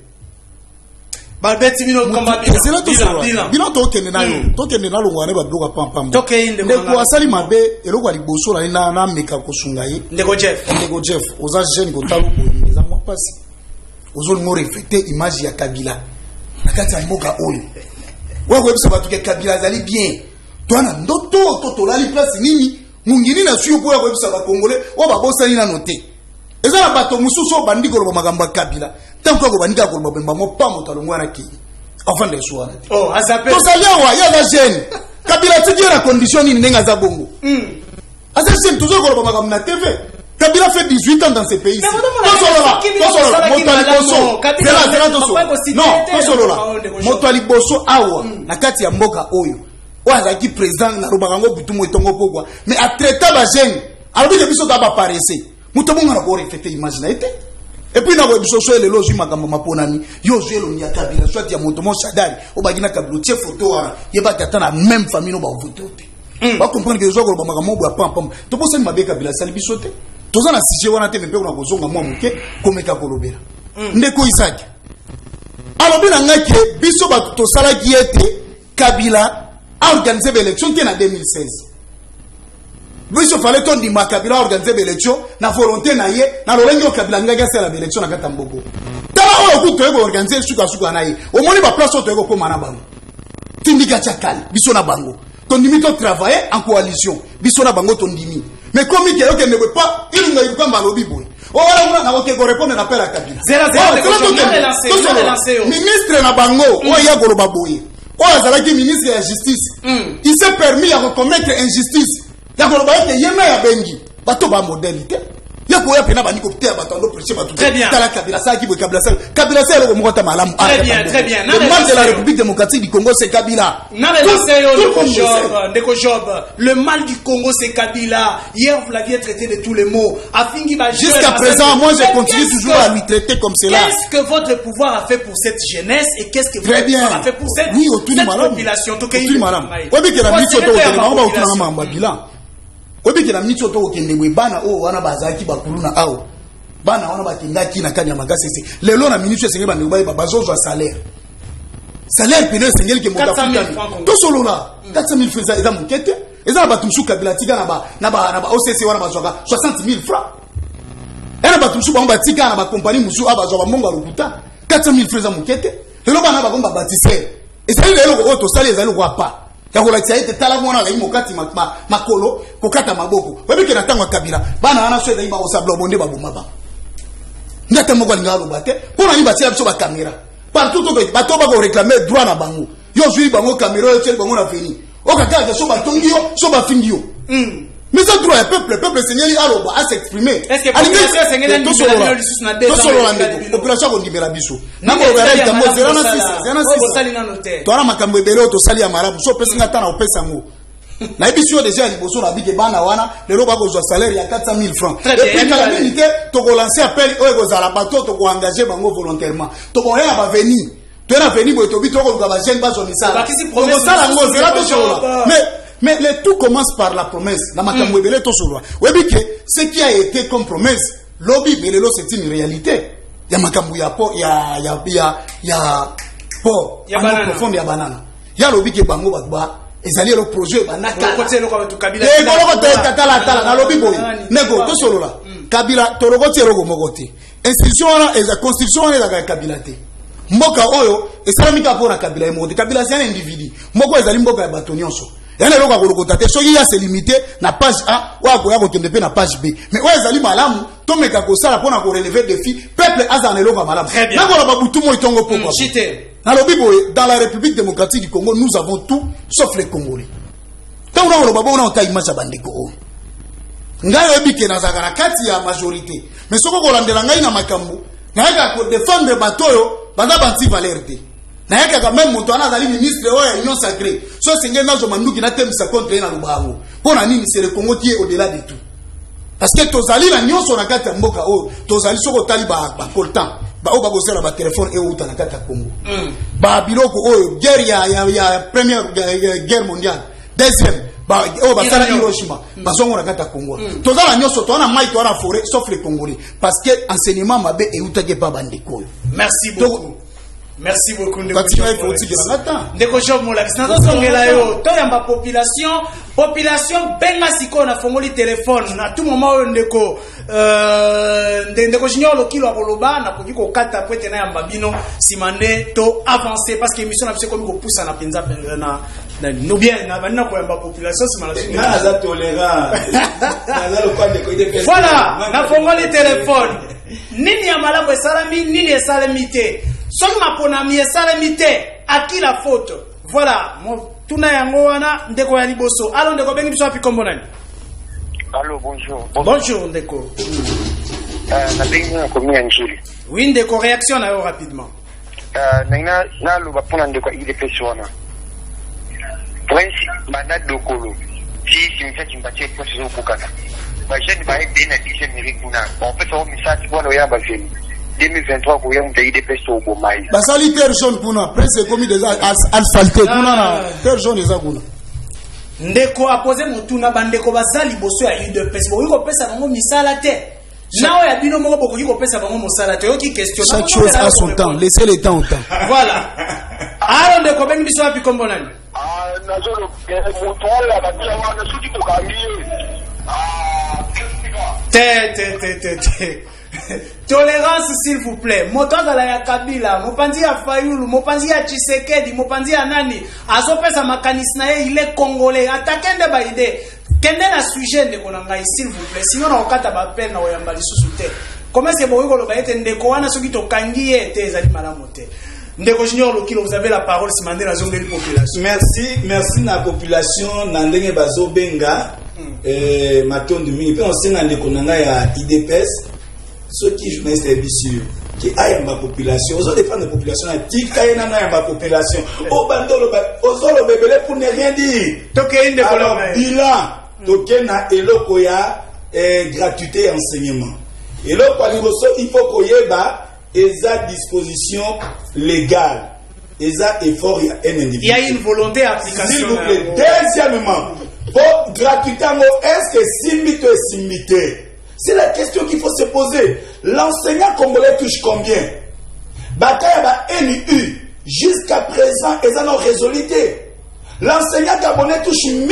Bilan tokende na lo wana ba bloka pam tokende ko asali mabe eloko ali boso la na meka ko sungaye ndeko Jeff oza jeune ko talu ko eza mo pasi ozo mo reflecter image ya Kabila na kati ya mboka oyo wa ko ebisa batu ke Kabila zali bien twana ndoto to lali place nini mungini na suyo ko ebisa ba Congolais o ba bosani na noter eza na bato mususu bandiko lo magambo Kabila tanko ko bandika ko bemba mo pamo talongwa na ki enfin les soirs oh azape to saliwa ya la jeune Kabila tiki na condition ni nenga za bongo asa jeune toujours ko magambo na TV Kabila fait 18 ans dans ce pays. Motwali boso awa na kati ya mboka oyo. Oza ki président na robango butumo itongo pokwa. Mais a traiter ba jeune, alors que biso ta ba paraître. Mutomonga na ko refléter image na été. Et puis na ko biso so le loji makambo maponani. Yo zelo ni Kabila soit ya motomo Shadari, obagina Kabila tie photo wana. Yeba katana même famille no ba voter. Ba comprendre que zo ko ba makambo ba pam. To posa ni mabe Kabila sali bisote. Toza na sujet wana te mpe na kozonga mwa muke komeka kolobela ndeko Isaac alobi na ngaki biso ba to sala ki ete Kabila a organisé l'élection te na 2016 biso fallait ton di Kabila a organisé l'élection na volonté na ye na lolengi o Kabila ngaki sala l'élection na kata mboko tala o ku to ego organiser suka na ye o moni ba place to ego ko mana bango tindika chakali biso na bango ton dimi to travailler en coalition biso na bango ton dimi. Mais comme il y a ne veut pas, il ne veut pas malobi boy. Oh voilà, on a qui répondre à l'appel à Kabila. Ministre na bango, oh ya goloba boy. Oh azalaki ministre de la justice. Il s'est permis à reconnaître injustice. Ya goloba que yema ya bengi. bato ba modernité ya ko ya pena bani ko te bato ndo prêcher bato très bien kala kabila sa ki bo kabila sa lo mo kota malamu très bien le mal de la République démocratique du Congo c'est Kabila le mal du Congo c'est Kabila. Hier vous l'aviez traité de tous les mots jusqu'à présent moi je continue toujours à lui traiter comme cela. Qu'est-ce que votre pouvoir a fait pour cette jeunesse et qu'est-ce que votre pouvoir a fait pour cette population obi ke na mitso to ke na ba utuna mamba bilan obi ke na mitso to ke ndebwe bana o wana bazaki bakuluna ao bana wana batindaki na kanya makasese lelo na ministre sengeli bande ba bazozo salaire pene sengeli ke moka futa to solo la 400,000 francs eza mukete eza batumsu Kabila tika na ba OCC wana bazwaka 60,000 francs ena batumsu ba tika na ba compagnie musu abazwa ba monga lokuta 400,000 francs eza mukete lelo bana ba bomba bâtisseur ezali lelo ko to sali ezali ko apa ya ko la tsaite tala mona la imokati makolo ko kata maboko webike na tango Kabila bana wana so ezali ba osablo bonde ba bomba ba ndata moko ngalo bate pona ni batia biso ba caméra partout to bato ba ko réclamer droit na bango yo zui bango caméra yo tseli bango na veni o kaka ke so ba tongio so ba fingio mais ça droit le peuple seigneur aloba à s'exprimer est-ce que population seigneur ndi bila lisusu na deux ans population ko ndibela biso na mo ba reta mo zera na 6 to ara makambo ebele to sali ya marabu so pesa ngata na opesa ngo na ebiso déjà liboso na bike bana wana lelo ba ko zo salaire ya 400,000 francs et puis la minute to ko lancer appel o ko za la bateau to ko engager bango volontairement to ko ya ba venir to na venir bo to bi to ko ba jeune ba zo misala ko sala ngo zera to chola mais le tout commence par la promesse na makambo ebele to solo webi ke ce qui a été comme promesse lobby belelo c'est une réalité ya makambo ya po ya po ya banana profonde ya banana ya lobby ke bango ba ezali le projet banaka côté le ko to Kabila e ko to tala na lobby boy nego to solo la Kabila to rogo ti rogo mogote institution wana eza constitution wana eza Kabila te mboka oyo esalamika pona Kabila e monde Kabila c'est un individu moko ezali mboka ya bato nyonso yana loko kolokota te soki ya se limiter na page A wa ko ya ko kende pe na page B mais oyo ezali malamu to meka ko sala pona ko relever défi peuple azana loko malamu na ko la babutu mo itongo poko na lobi boye dans la République démocratique du Congo nous avons tout sauf les Congolais tant on a le babo na ka image bandeko o ngayo ebike na zakana kati ya majorité mais soko ko landela ngai na makambo na ka ko défendre batoyo banda banti valerte na yaka même moto ana zali ministre oya union sacrée so sengé nazo manduki na temisa contre na lubango pona nini c'est le Congo qui est au-delà de tout parce que tozali na nyonso na kati ya mboka o tozali soko tali ba coltan ba o ba bosela ba téléphone e uta na kati ya Congo ba biloko oyo guerre ya première guerre mondiale deuxième ba o ba sala Hiroshima ba zongo na kati ya Congo tozala nyonso to na mai to na forêt sauf les Congolais parce que enseignement mabe e uta ke pa bandeko. Merci beaucoup. Merci beaucoup Ndeko Job Molakisi nazosongela yo toyamba population benga siko na fongoli téléphone na tout moment oyo ndeko junior lokilo akoloba na koki kokata pwete na yamba bino simande to avancer parce que émission na biso komi kopusa na penza na no bien na bana ko yamba population simala na za tolérant na lo kwa ndeko ide voilà na fongoli téléphone nini ya malamu esalami nini esalami te soki maponami esalemi te aki la faute voilà tuna yango wana ndeko ya liboso alo ndeko bengi biso api kombo nani allo bonjour bonjour ndeko na bengi na komi ya njili oui ndeko réaction na yo rapidement na loba pona ndeko IDPS wana prince bana dokolo si misa chimbache kwa sizo bukana ba jeune ba ebe na dise mérite na on peut faire message pour le yamba veni 2023 ko yam de IDPS au bomai basali terre jaune kuna prince komi déjà asphalté kuna na terre jaune eza kuna ndeko apose mutuna bandeko basali boso ya IDPS bo yiko pesa bango misala te nao ya bino moko boko yiko pesa bango musala te yoki question chaque chose a son temps laissez le temps au temps voilà alors ndeko bengi biso api kombo nani nazolo moto ya batila wana suki to kambiye te tolérance s'il vous plaît motozala ya Kabila mopanzi ya Fayulu mopanzi ya Tshisekedi mopanzi ya nani azopesa makanisi na ye il est congolais atakende ba idée kende na sujet ndeko na ngai s'il vous plaît sinon na okata ba peine na oyamba lisusu te comment c'est bon ko ba ete ndeko wana soki to kangi ye te ezali malamu te ndeko junior lokilo vous avez la parole si mandela zongeli population merci na population na ndenge bazobenga matondo mingi mpe osenga ndeko na ngai ya idps soki journaliste yebi sur ki ayamba population ozodefendre population na tika ye nano ayamba population ozoloba ebele pour ne rien dire. Alors bilan toke na eloko ya gratuité ya enseignement eloko ya liboso il faut koyeba eza disposition légale eza effort ya un individu. Il y a une volonté d'application. S'il vous plaît. Deuxièmement, pour gratuité, est-ce que simité ou simité? C'est la question qu'il faut se poser. L'enseignant congolais touche combien? Bataille ba NU jusqu'à présent, ils en ont résoluté. L'enseignant gabonais touche $1000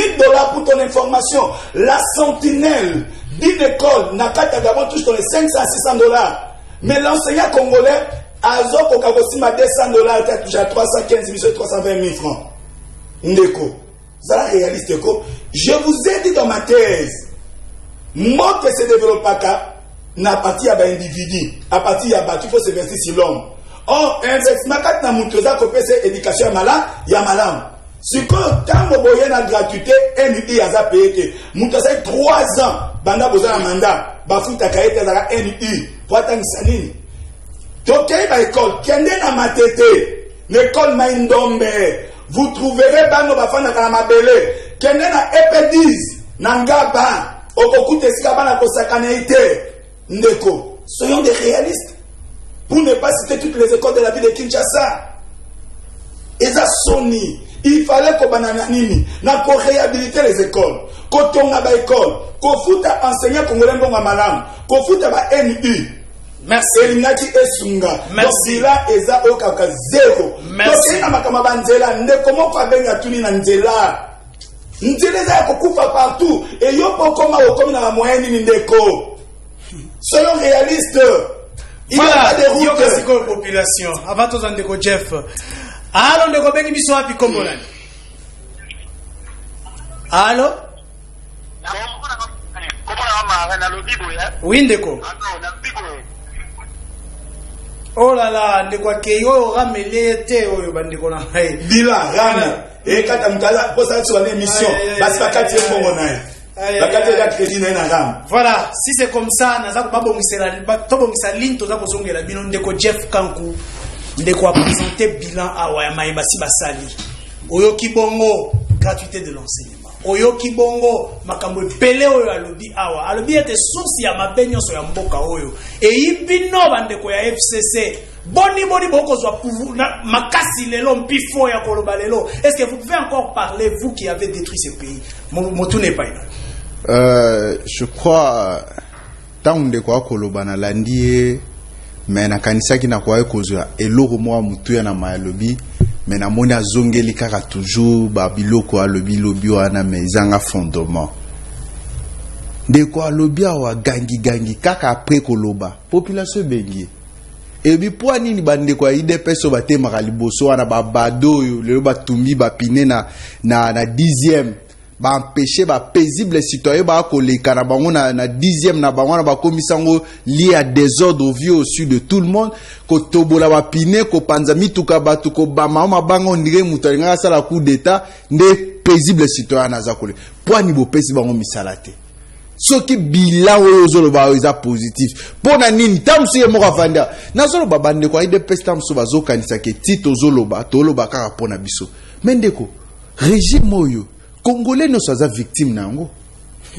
pour ton information. La sentinelle d'une école, Nakata Gabon touche ton $500 à $600. Mais l'enseignant congolais, Azoko Kabosima $200, tu as touché à 315 000, 320 000 francs. Ndeko. C'est la réaliste. Je vous ai dit dans ma thèse, moi que se développe pas, n'a parti à l'individu, à partir à battu, il faut s'investir sur l'homme. Or, investissement, quand na mutuza kopé c'est éducation ya malin, ya malam. Si quand tant boye na gratuité, NUI a payé. Mutuza 3 ans, banda boza na mandat, bafuta kaete za NUI, pour attendre sanini. Tokei ba école, kende na matete, l'école Maïndombe, vous trouverez bano bafana kana mabele, kende na EP10, nangaba, okokute sika bana kosakana ite, ndeko. Soyons des réalistes. Pour ne pas citer toutes les écoles de la ville de Kinshasa. Et ça Sony, il fallait qu'on bananini, na ko réhabiliter les écoles, ko tonga ba école, ko futa enseignant congolais mbonga malam, ko futa ba NU. Merci. Elinaki esunga. Merci. Là, eza okaka zéro. Merci. Donc, makama banzela, ndeko moko abenga tuni na nzela. Nzela za kokufa partout. Et yo pokoma okomi na moyenne ni ndeko. Soyons réalistes. Voilà, il y a des population. Avant tout, on a Jeff. Allô, on a des gens qui sont là. Allô? Oui, ndeko. Oh là là, ndeko keyo ramele te oyo bandeko na hai. Bila rame. Et quand on a posé sur l'émission, parce que quand tu es bon naï. Voilà, si c'est comme ça, naza ko babongisa ligne toza kozongela bino ndeko Jeff Kanku ndeko a présenter bilan awa ya mayeba si basali. Oyo kibongo gratuité de l'enseignement. Oyo kibongo makambo pele oyo alobi awa. Alobi ete source ya mabenyo so ya mboka oyo. E ibino bandeko ya FCC. Boni boko zwa pouvoir makasi lelo mpifo ya koloba lelo. Est-ce que vous pouvez encore parler, vous qui avez détruit ce pays? Motu n'est pas là. Je crois tant de quoi kolobana landie mais na kanisa ki na kwa ekozwa eloko mwa mutu ya na malobi mais na moni azongeli kaka toujours ba biloko alobi lobi wana mais zanga fondement de quoi lobi wa gangi kaka après koloba population bengi et bi po nini bande kwa IDPS ba temaka liboso wana ba bado yo le ba tumbi ba pine na 10e ba empêcher ba paisible citoyen ba koleka na bango na 10e na bango na ba komisango lié à désordre vie au sud de tout le monde ko tobola ba pine ko panza mituka batu ko ba mama bango ndire mutalinga sala coup d'état nde paisible citoyen na zakole poani bo pesi bango misalate soki bilan oyo zoloba eza positif pona nini tamsu ye moko vanda na zoloba bande ko ide pesi tamsu bazokanisa ke tito zoloba toloba kaka pona biso mendeko régime oyo Congolais ne sont pas victimes nango.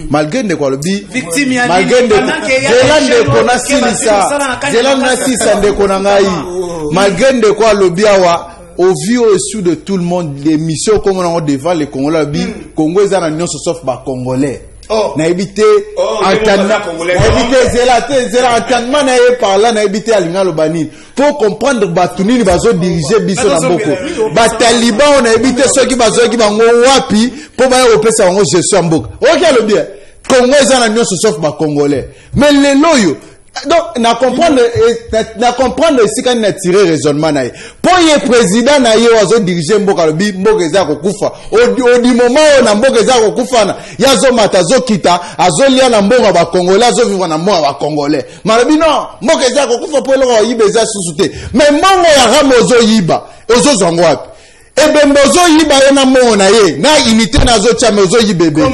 Malgré de quoi le bi victime ya malgré de Zélande kona silisa Zélande na sisa de konangai malgré de quoi le bi awa au vu au-dessus de tout le monde les missions comme on a devant les Congolais bi Congo za na nyonso sauf ba Congolais na éviter entendement na éviter zela entendement na e parler na éviter alinga lo banini pour comprendre batunini bazo diriger biso na mboko ba taliban na éviter ceux qui bazo ki bango wapi pour ba opesa bango gestion mboka OK le bien Congo za na nyonso sauf ba Congolais mais les loyo donc na comprendre ici quand na tirer raisonnement na pour ye président na ye wazo diriger mboka lo bi mboka za kokufa au moment na mboka za kokufa na yazo mata zo kita azolia na mboka ba Congolais azo vivre na mboka ba Congolais malobi non mboka za kokufa pour lo yiba za susute mais mbongo ya ramo zo yiba ozo zongo wapi Ebembozo yiba yena mona ye na unité nazo chamezo yibebe. Donc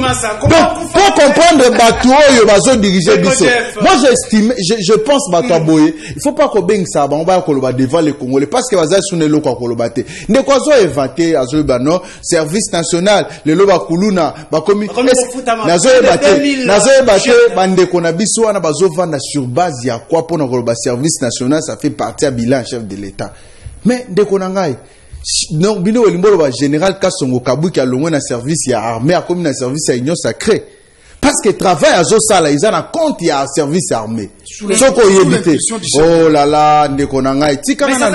pour comprendre bato yo bazo diriger biso. Moi j'estime je pense bato boye, il faut pas ko beng ça ba on va koloba devant les Congolais parce que baza sunelo ko koloba te. Ne ko zo éventer azo bano service national le loba kuluna ba komi nazo ebate bande ko na biso wana bazo vanda sur base ya quoi pour na koloba service national ça fait partie à bilan chef de l'état. Mais ndeko na ngai non bino olimbolo ba général Kasongo Kabuki alongwe na service ya armée a comme na service ya union sacrée parce que travail à Zosala ils ont un compte ya service armé soko yebite oh là là ndeko na ngai tika na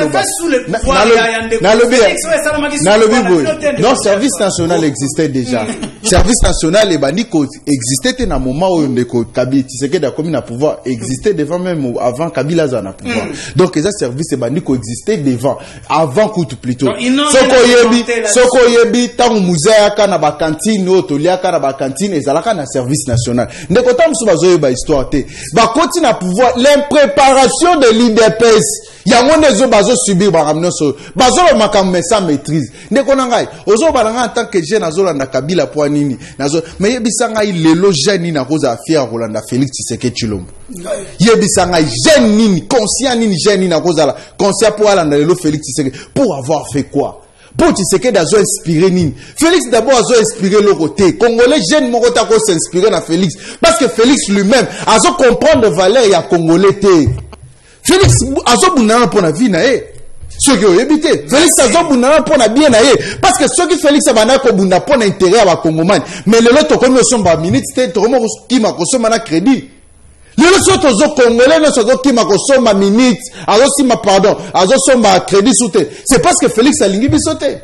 non service national existait déjà service national et bandiko existait na moment où ndeko Kabila Tshisekedi a commis na pouvoir existait devant même avant Kabila za na pouvoir donc les services bandiko existait devant avant coup plutôt soko yebi tangu muzaya kana ba cantine otolia kana ba cantine ezalaka na service national ndeko tamsu bazoye ba histoire te ba continue pouvoir l'impréparation de l'IDPS yango nezo bazo subir ba ramnoso bazo makambe sans maîtrise ndeko nangai ozo balanga en tant que jeune azolanda Kabila po nini nazo mais yebisanga ilelo jeune na koza affaire Rolanda Félix Tshisekedi Tshilombo yebisanga jeune nini conscient nini jeune na koza la conscient pour alanda lelo Félix Tshisekedi pour avoir fait quoi pour Tshisekedi azo inspiré nini Félix d'abord azo inspiré le côté congolais jeune mon côté ko s'inspirer na Félix parce que Félix lui-même azo comprendre valeur ya congolais té Félix azo bunana pour la vie na e ceux qui ont habité Félix azo bunana pour la bien na e parce que ceux qui Félix abana ko bunda pour l'intérêt à congomais mais le lot ko no somba minute té to mo ki ma ko soma na crédit le lot ozo congolais no sozo ki ma ko soma minute azo sima pardon azo soma crédit souté c'est parce que Félix alingi bisoté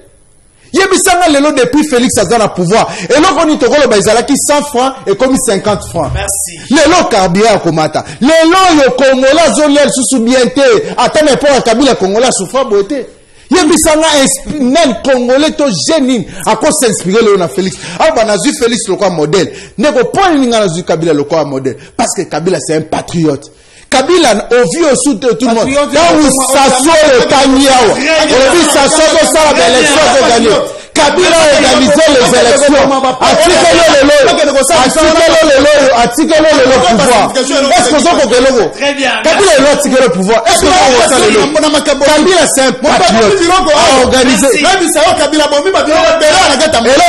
yebisanga lelo depuis Félix azana pouvoir et loko ni tokolo bazalaki 100 francs et comme 50 francs merci lelo carburant komata lelo yo kongola zoliel susu bienté atame pour Kabila kongola souffra boité yebisanga nen congolais to jeune à cause s'inspirer le na Félix ah banazu Félix loko modèle neko point ninga nazu Kabila loko modèle parce que Kabila c'est un patriote Kabila au vieux sous tout le monde là où s'assoit le Kanyao au vu s'assoit ça l'élection de gagner Kabila a organisé les élections article le pouvoir est-ce que ça peut le très bien Kabila a article le pouvoir est-ce que Kabila c'est un patriote a organisé Kabila bombi ba et là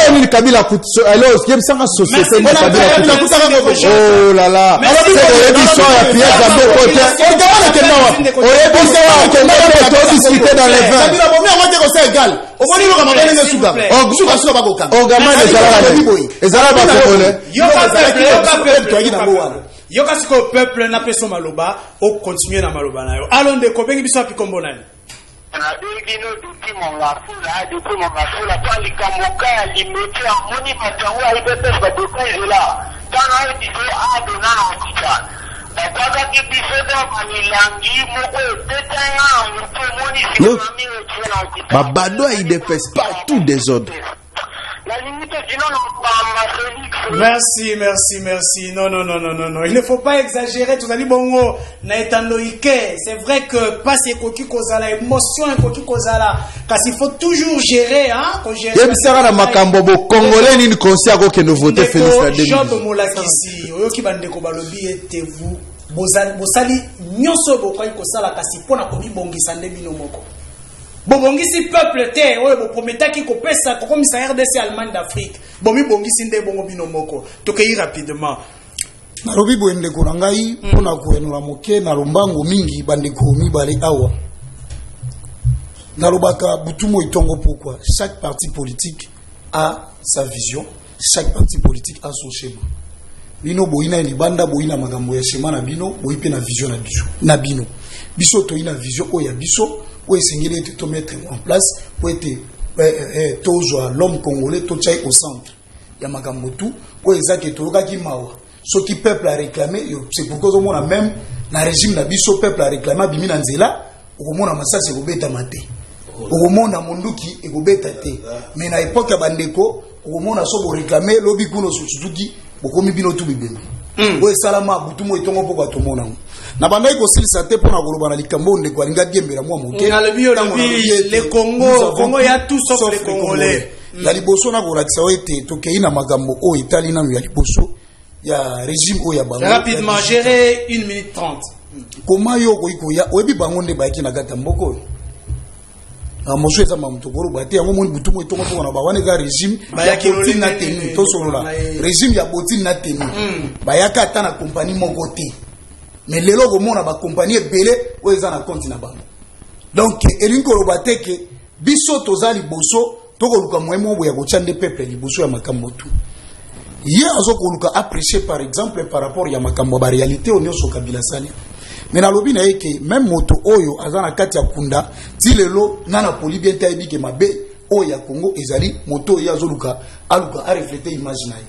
on dit Kabila coûte alors qui aime ça société oh là là c'est l'édition à pièce à deux côtés on discuter dans les vins Kabila bombi on va dire c'est égal au moins il va m'amener le soudan yoka siko peuple na peso maloba o continuer na maloba na yo alonde ko bengi biso apikombo nani na dingi no duti mon la fula duti mon la fula kwa likamoka ya limiti ya moni matangu ya ibete kwa duku ila tana biso adona na kita nataka kibiso da manilangi moko tetanga mtu moni simami ochena kita babado a IDPS partout des ordres. Merci. Non. Il ne faut pas exagérer. Tout ali bongo na etanoike. C'est vrai que passe koki kozala émotion koki kozala. Parce qu'il faut toujours gérer hein, qu'on gère. Yem sera na makambo bo congolais ni conscient ko ke no voter Félix la demi. Job molakisi. Oyoki bande ko balobi ete vous bosali nyonso bokoyi kosala kasi pona komi bongisa ndebino moko. Bongisi peuple te oyo bo prometaki ko pesa ko komisa RDC Allemagne d'Afrique bomi bongisi nde bongo bino moko tokei rapidement nalobi boende ko ngai pona ko enula moke na lombango mingi bande ko mibale awa nalobaka butumo itongo pourquoi chaque parti politique a sa vision chaque parti politique a son schéma bino boina libanda boina magambo ya schéma na bino boipe na vision na bino biso to ina vision o ya biso pour essayer de tout mettre en place pour être toujours l'homme congolais tout ça au centre il y a magamotu pour exact tout le qui mawa ce qui peuple a réclamé c'est pourquoi au monde même na régime na biso peuple a réclamé bimina nzela au monde massa c'est obeta maté au monde na munduki e obeta te mais na époque ya bandeko au monde so bo réclamer lobi kuno suzuki bokomi bino tu bibema o salama butumo itongo poko to mona na bandai kosilisa te mpona koloba na likambo ndeko alinga diembela mwa moke le Congo ya tout sauf les Congolais. Ya liboso na kolakisa o ete tokei na makambo oyo etali nanu ya liboso ya régime oyo ya bango rapidement gérer 1 minute 30. Koma yo koikoya oyebi bango nde bayaki na kata mboko oyo mosu eza mamuto koloba te yango moni butu mo etongo mpona bawana eza régime ya botine na tenu tosolola régime ya botine na tenu bayaka ata na kompani moko te mais lelo komona bakompani ebele oyo eza na compte na bango donc elingi koloba te ke biso toza liboso tokoluka moyemo boya kotya nde peuple liboso ya makambo tu ye azokoluka apprécier par exemple par rapport ya makambo ya baréalité oyo nyonso Kabila sali mais nalobi na ye ke même moto oyo aza na kati ya kunda ti lelo nana poli bien te ayebi ke mabe oyo ya Congo ezali moto oyo azoluka aluka areflete image na ye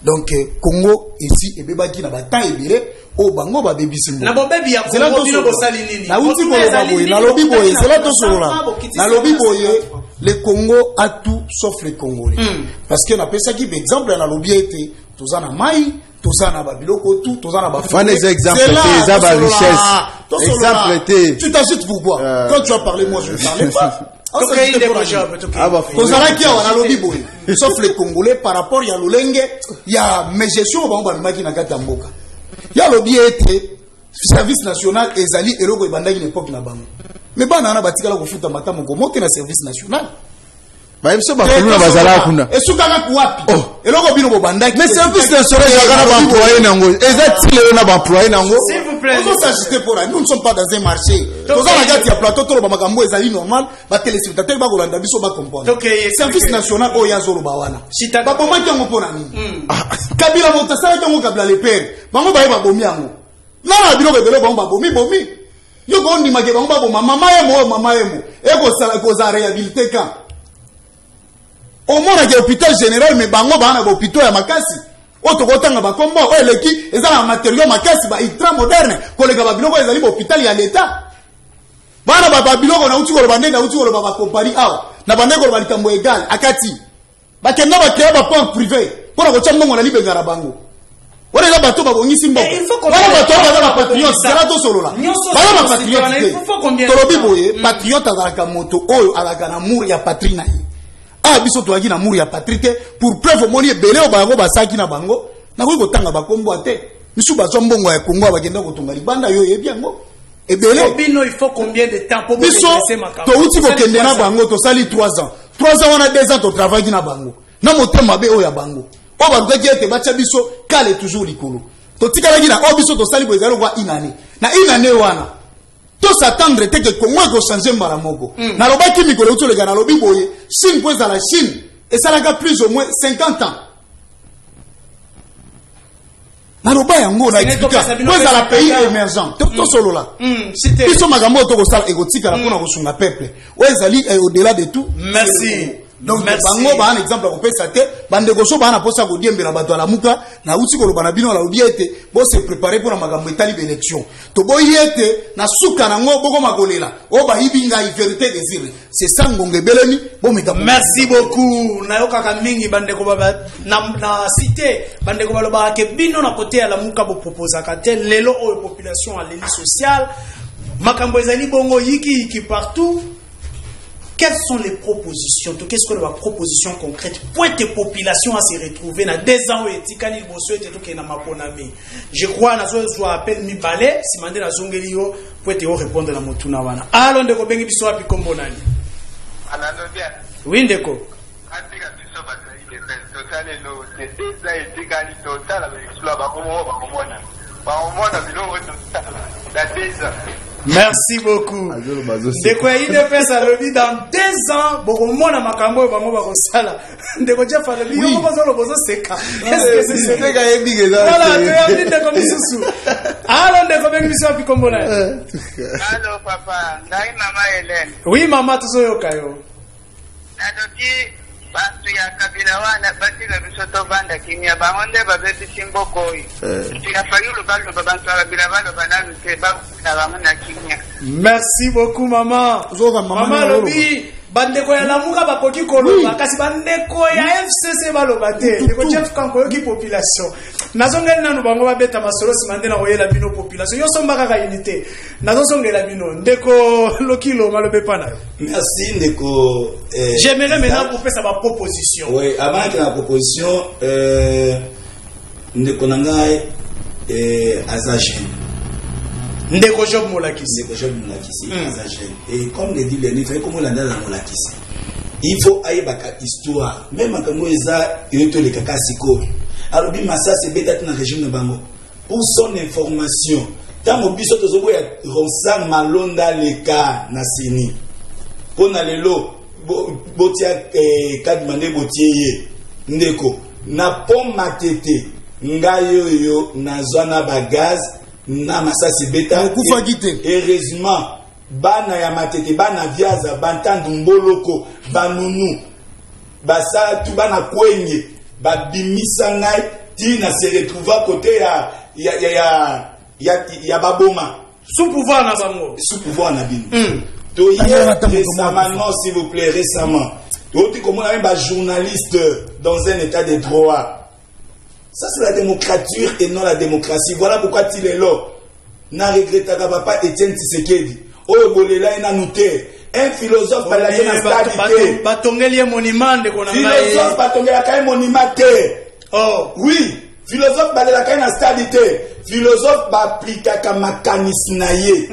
donc Congo ici ebebaki na batemps ebele oyo bango babebisi na bobebi ya Congo bino bosali nini nauti koloba boye nalobi boye zela tosolola nalobi boye le Congo a tout sauf les Congolais parce que na pesa ki exemple na lobi ete tozana mai tozana babiloko tout tozana ba fane exemple te za ba richesse exemple te tu t'agites pourquoi quand tu as parlé moi je ne parlais pas tozalaki awa na lobi boye sauf les Congolais par rapport ya lolenge ya gestion bango babimaki na kati ya mboka ya lobi ete service national ezali eloko ebandaki na époque na bango mais bana na batikala kofuta matamo komoke na service national ba yemso ba kuluna bazala kuna esukaka kuwapi eloko bino bobandaki mais service national ezaka na ba employé nango ezatile na ba employé nango s'il vous plaît on s'agite pour nous ne sommes pas dans un marché toza na gati ya plateau tolo ba makambo ezali normal ba téléspectateurs ba kolanda biso ba comprendre service national oyo yazolo ba wana ba bomaki yango pona nini Kabila motasala yango Kabila le père bango ba yeba bomi yango na biloko ebele bango ba bomi yo ko ndima ke bango ba boma mama yemo eko sala ko za réhabiliter ka au moins na hôpital général mais bango ba na hôpital ya makasi oto kotanga ba kombo o eleki ezala matériaux makasi ba ultra moderne kolega ba biloko ezali hôpital ya l'état bana ba biloko na uti ko ba ndenda uti ko ba compagnie awa na bande ko ba likambo égal akati ba kenda ba créer ba point privé pour ko tshamba ngona libengara bango wala la bato ba bongisi mboko wala bato ba patriote sala to solola wala ba patriote tolobi boye patriote azalaka moto oyo alaka na amour ya patrie na ye biso toaki na amour ya patrie te pour preuve moni ebele o bango basaki na bango nakoki kotanga bakombo te misu bazwa mbongo ya Congo abakenda kotonga libanda yo yebi yango ebele bino il faut combien de temps pour biso to uti kokende na bango tosali 3 ans wana 2 ans to travaille na bango na motema be o ya bango o bazaki ete bacha biso kale toujours likolo to tikalaki na o biso tosali bo ezalo kwa inane na inane wana to s'attendre te que Congo ko changer mbala moko na lobaki mikolo uti lega na lobi boye Chine pour la Chine et ça l'a plus ou moins 50 ans na loba yango na explica pour la pays émergent to solo là biso makambo to ko sala egotika na pona ko sunga peuple o ezali au-delà de tout merci. Donc bango ba un exemple ko pesa te bande ko so ba na posa ko diembela bato ala muka na uti ko loba na bino la obiete bo se préparer pour na makambo etali élection to boyete na suka na ngo boko makolela o ba hibinga vérité désir c'est ça ngonge beleni bo meka merci beaucoup na yoka ka mingi bande ko baba na cité bande ko baloba ke bino na côté ya la muka bo proposer ka te lelo o population à l'élite sociale makambo ezali bongo yiki partout. Quelles sont les propositions? Qu'est-ce que la proposition concrète pour tes populations à se retrouver dans 2 ans et tikani bosso et tout qui na maponami? Je crois na zo appel mi balé si mandé na zongelio pour te répondre la motuna wana. Alors ndeko bengi biso api kombo nani? Alalo bien. Oui ndeko. Atika biso basali de totale lo de ça et tikani total avec cela ba komona. Ba komona biloko total. La 2 ans. Merci beaucoup. Ndeko ya IDPS alobi dans 2 ans bokomona makambo bango bakosala. Ndeko Jeff alobi yo bozolo bozoseka. Est-ce que c'est ndeka yebige za? Voilà, to ya ndeko misusu. Alors ndeko bengi biso api kombo na. Allô papa, ndai mama Hélène. Oui maman tozoyoka yo. Nadoki bantu ya Kabila wana batika biso tovanda kimia bango nde babebisi mboko oyo tuyafayulu baloba bantu ya Kabila baloba nanu te bakuna bango na kimia. Merci beaucoup maman. Maman lobi bandeko ya lamuka bakoki koloba kasi bandeko ya FCC baloba te ndeko Jeff Kanko yoki population nazongeli nanu bango babeta masolo simande na koyela bino population yo somba kaka unité nazosongela bino ndeko Lokilo malobe pana. Merci ndeko j'aimerais maintenant pour faire sa proposition. Oui, avant que la proposition ndeko nangai Azajen ndeko Job Molakisi Azajen et comme le dit le livre comme l'anda la Molakisi il faut ayebaka histoire même quand eza yoto le kaka siko alobi massa c'est beta na régime bango pour son information tango biso tozoboya Ronsa Malonda leka na sini pona lelo botia kadimande botie ndeko na pom matete ngayo yo na zona bagaz na masasi beta heureusement bana ya matete bana viaza bantandu mboloko banunu basa tu bana kwenye babimisa ngai tina se retrouva côté ya baboma sous pouvoir na bango sous pouvoir na bino to récemment non s'il vous plaît récemment to comment on a même journaliste dans un état de droit. Ça c'est la démocrature et non la démocratie. Voilà pourquoi il est là. N'a regretté papa Etienne Tshisekedi. Oh bolela ina noté. Un philosophe par la stabilité. Batongeli monument de qu'on a. Philosophe batongeli ka monument. Oh oui, philosophe balela ka na stabilité. Philosophe ba appliquer ka mécanisme naie.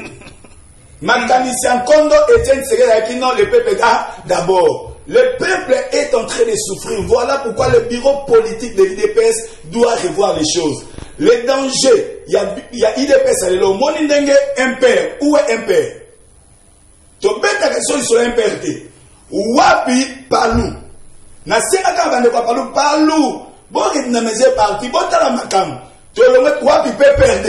Mécanicien Kondo Etienne Tshisekedi qui non le peuple d'abord. Le peuple est en train de souffrir. Voilà pourquoi le bureau politique de l'IDPS doit revoir les choses. Le danger, il y a IDPS, le moni ndenge impère. Où est impère? To beta question sur impère. Wapi Palou. Na senga kamba ne Palou Palou. Bon que na meze parti, bon tala makam. To le met wapi PPRD.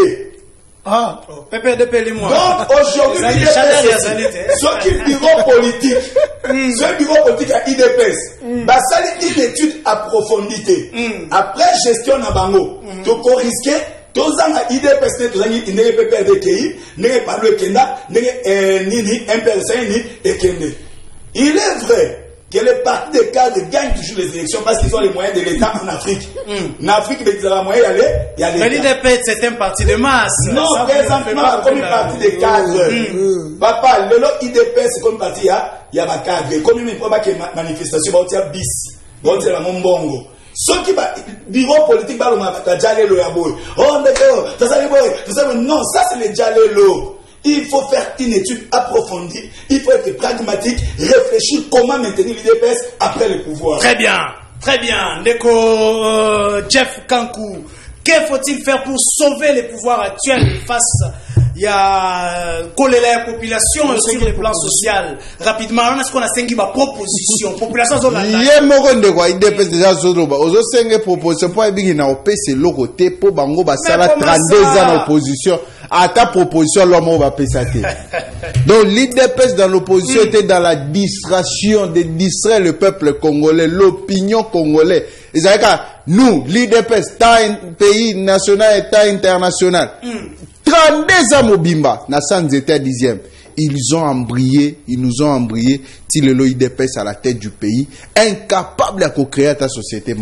Ah, PPRD moi. Donc aujourd'hui, ce qui est bureau politique, ce bureau politique à IDPS, bah ça une étude approfondie. Après gestion na bango, to ko risquer, to zanga IDPS ne to zangi ne PPRD ki, ne pas le kenda, ne ni impérissé ni ekende. Il est vrai que les partis de cadres gagnent toujours les élections parce qu'ils ont les moyens de l'État en Afrique. En Afrique, ils ont les moyens d'y aller. Mais l'IDPS, c'est un parti de masse. Non, présentement, comme un parti de cadres. Papa, le lot IDPS, c'est comme un parti, il y a des cadres. Comme il n'y a pas de manifestation, il y a bis. Il y a Mombongo. Ceux qui bureau politique, il y a Djalelo Yaboy. Oh, d'accord, non, ça c'est le Djalelo. Il faut faire une étude approfondie, il faut être pragmatique, réfléchir comment maintenir l'IDPS après le pouvoir. Très bien, très bien. Ndeko Jeff Kankou, que faut-il faire pour sauver les pouvoirs actuels face à la population sur le plan social? Rapidement, on a ce qu'on a cinq propositions. Population il y a un de quoi IDPS déjà zoloba. Ozo cinq propositions pour ébiquer na opc le côté pour bango basala 32 ans d'opposition. À ta proposition, l'homme va passer. Donc l'IDPS dans l'opposition était dans la distraction de distraire le peuple congolais, l'opinion congolaise. Et c'est que nous, l'IDPS, tant pays national et tant international, 32 ans au Bimba, na sans état 10e. Ils ont embrayé, ils nous ont embrayé, si le l'IDPS à la tête du pays, incapable à co-créer ta société.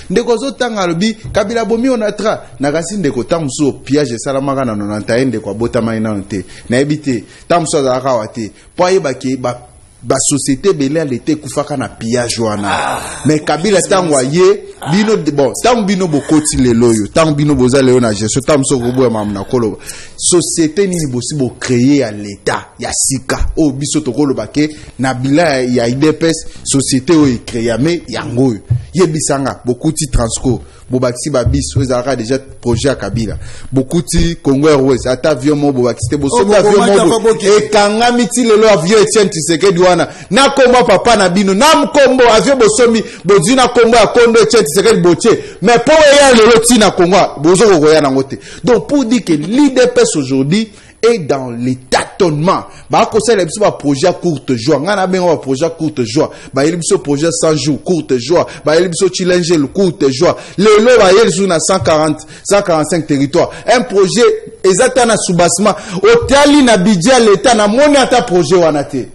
Ndeko zo tanga lobi, kabila bomi onatra, nagasi ndeko tamso piège salamaka na 91 ndeko botama ina nte. Na ebite, tamso za kawate. Po ayeba ki ba société belé elle était kufaka na pillage wana. Mais kabila tangwa ye, bino bon, tang bino bokoti lelo yo, tang bino boza leo na gestion, tamso robo mamna kolo. Société nini bosi bo créer à l'état, ya sika. O biso to kolo bake na bila ya IDPS société o créer mais yango. Ye bisanga beaucoup ti transco. Bobakisi babis ozaka déjà projet à Kabila. Beaucoup ti Congo Airways ata avion mo bobakisi te boso avion mo e kangami ti lelo avion Etienne Tshisekedi wana na kombo papa na bino na mkombo avion bosomi bozi na kombo ya Kondo Etienne Tshisekedi botie mais pour ya lelo ti na Congo bozo ko ya nango te. Donc pour dire que l'IDPS aujourd'hui est dans les tâtonnements. Bah, conseil les petits projet courte joie. Ngana ben un projet courte joie. Bah, il y a projet 100 jours courte joie. Bah, il y a challenge le courte joie. Le lot bah, il y a 145 territoires. Un projet exactement na soubassement. Au tali na budget l'état na moni ata projet wanate.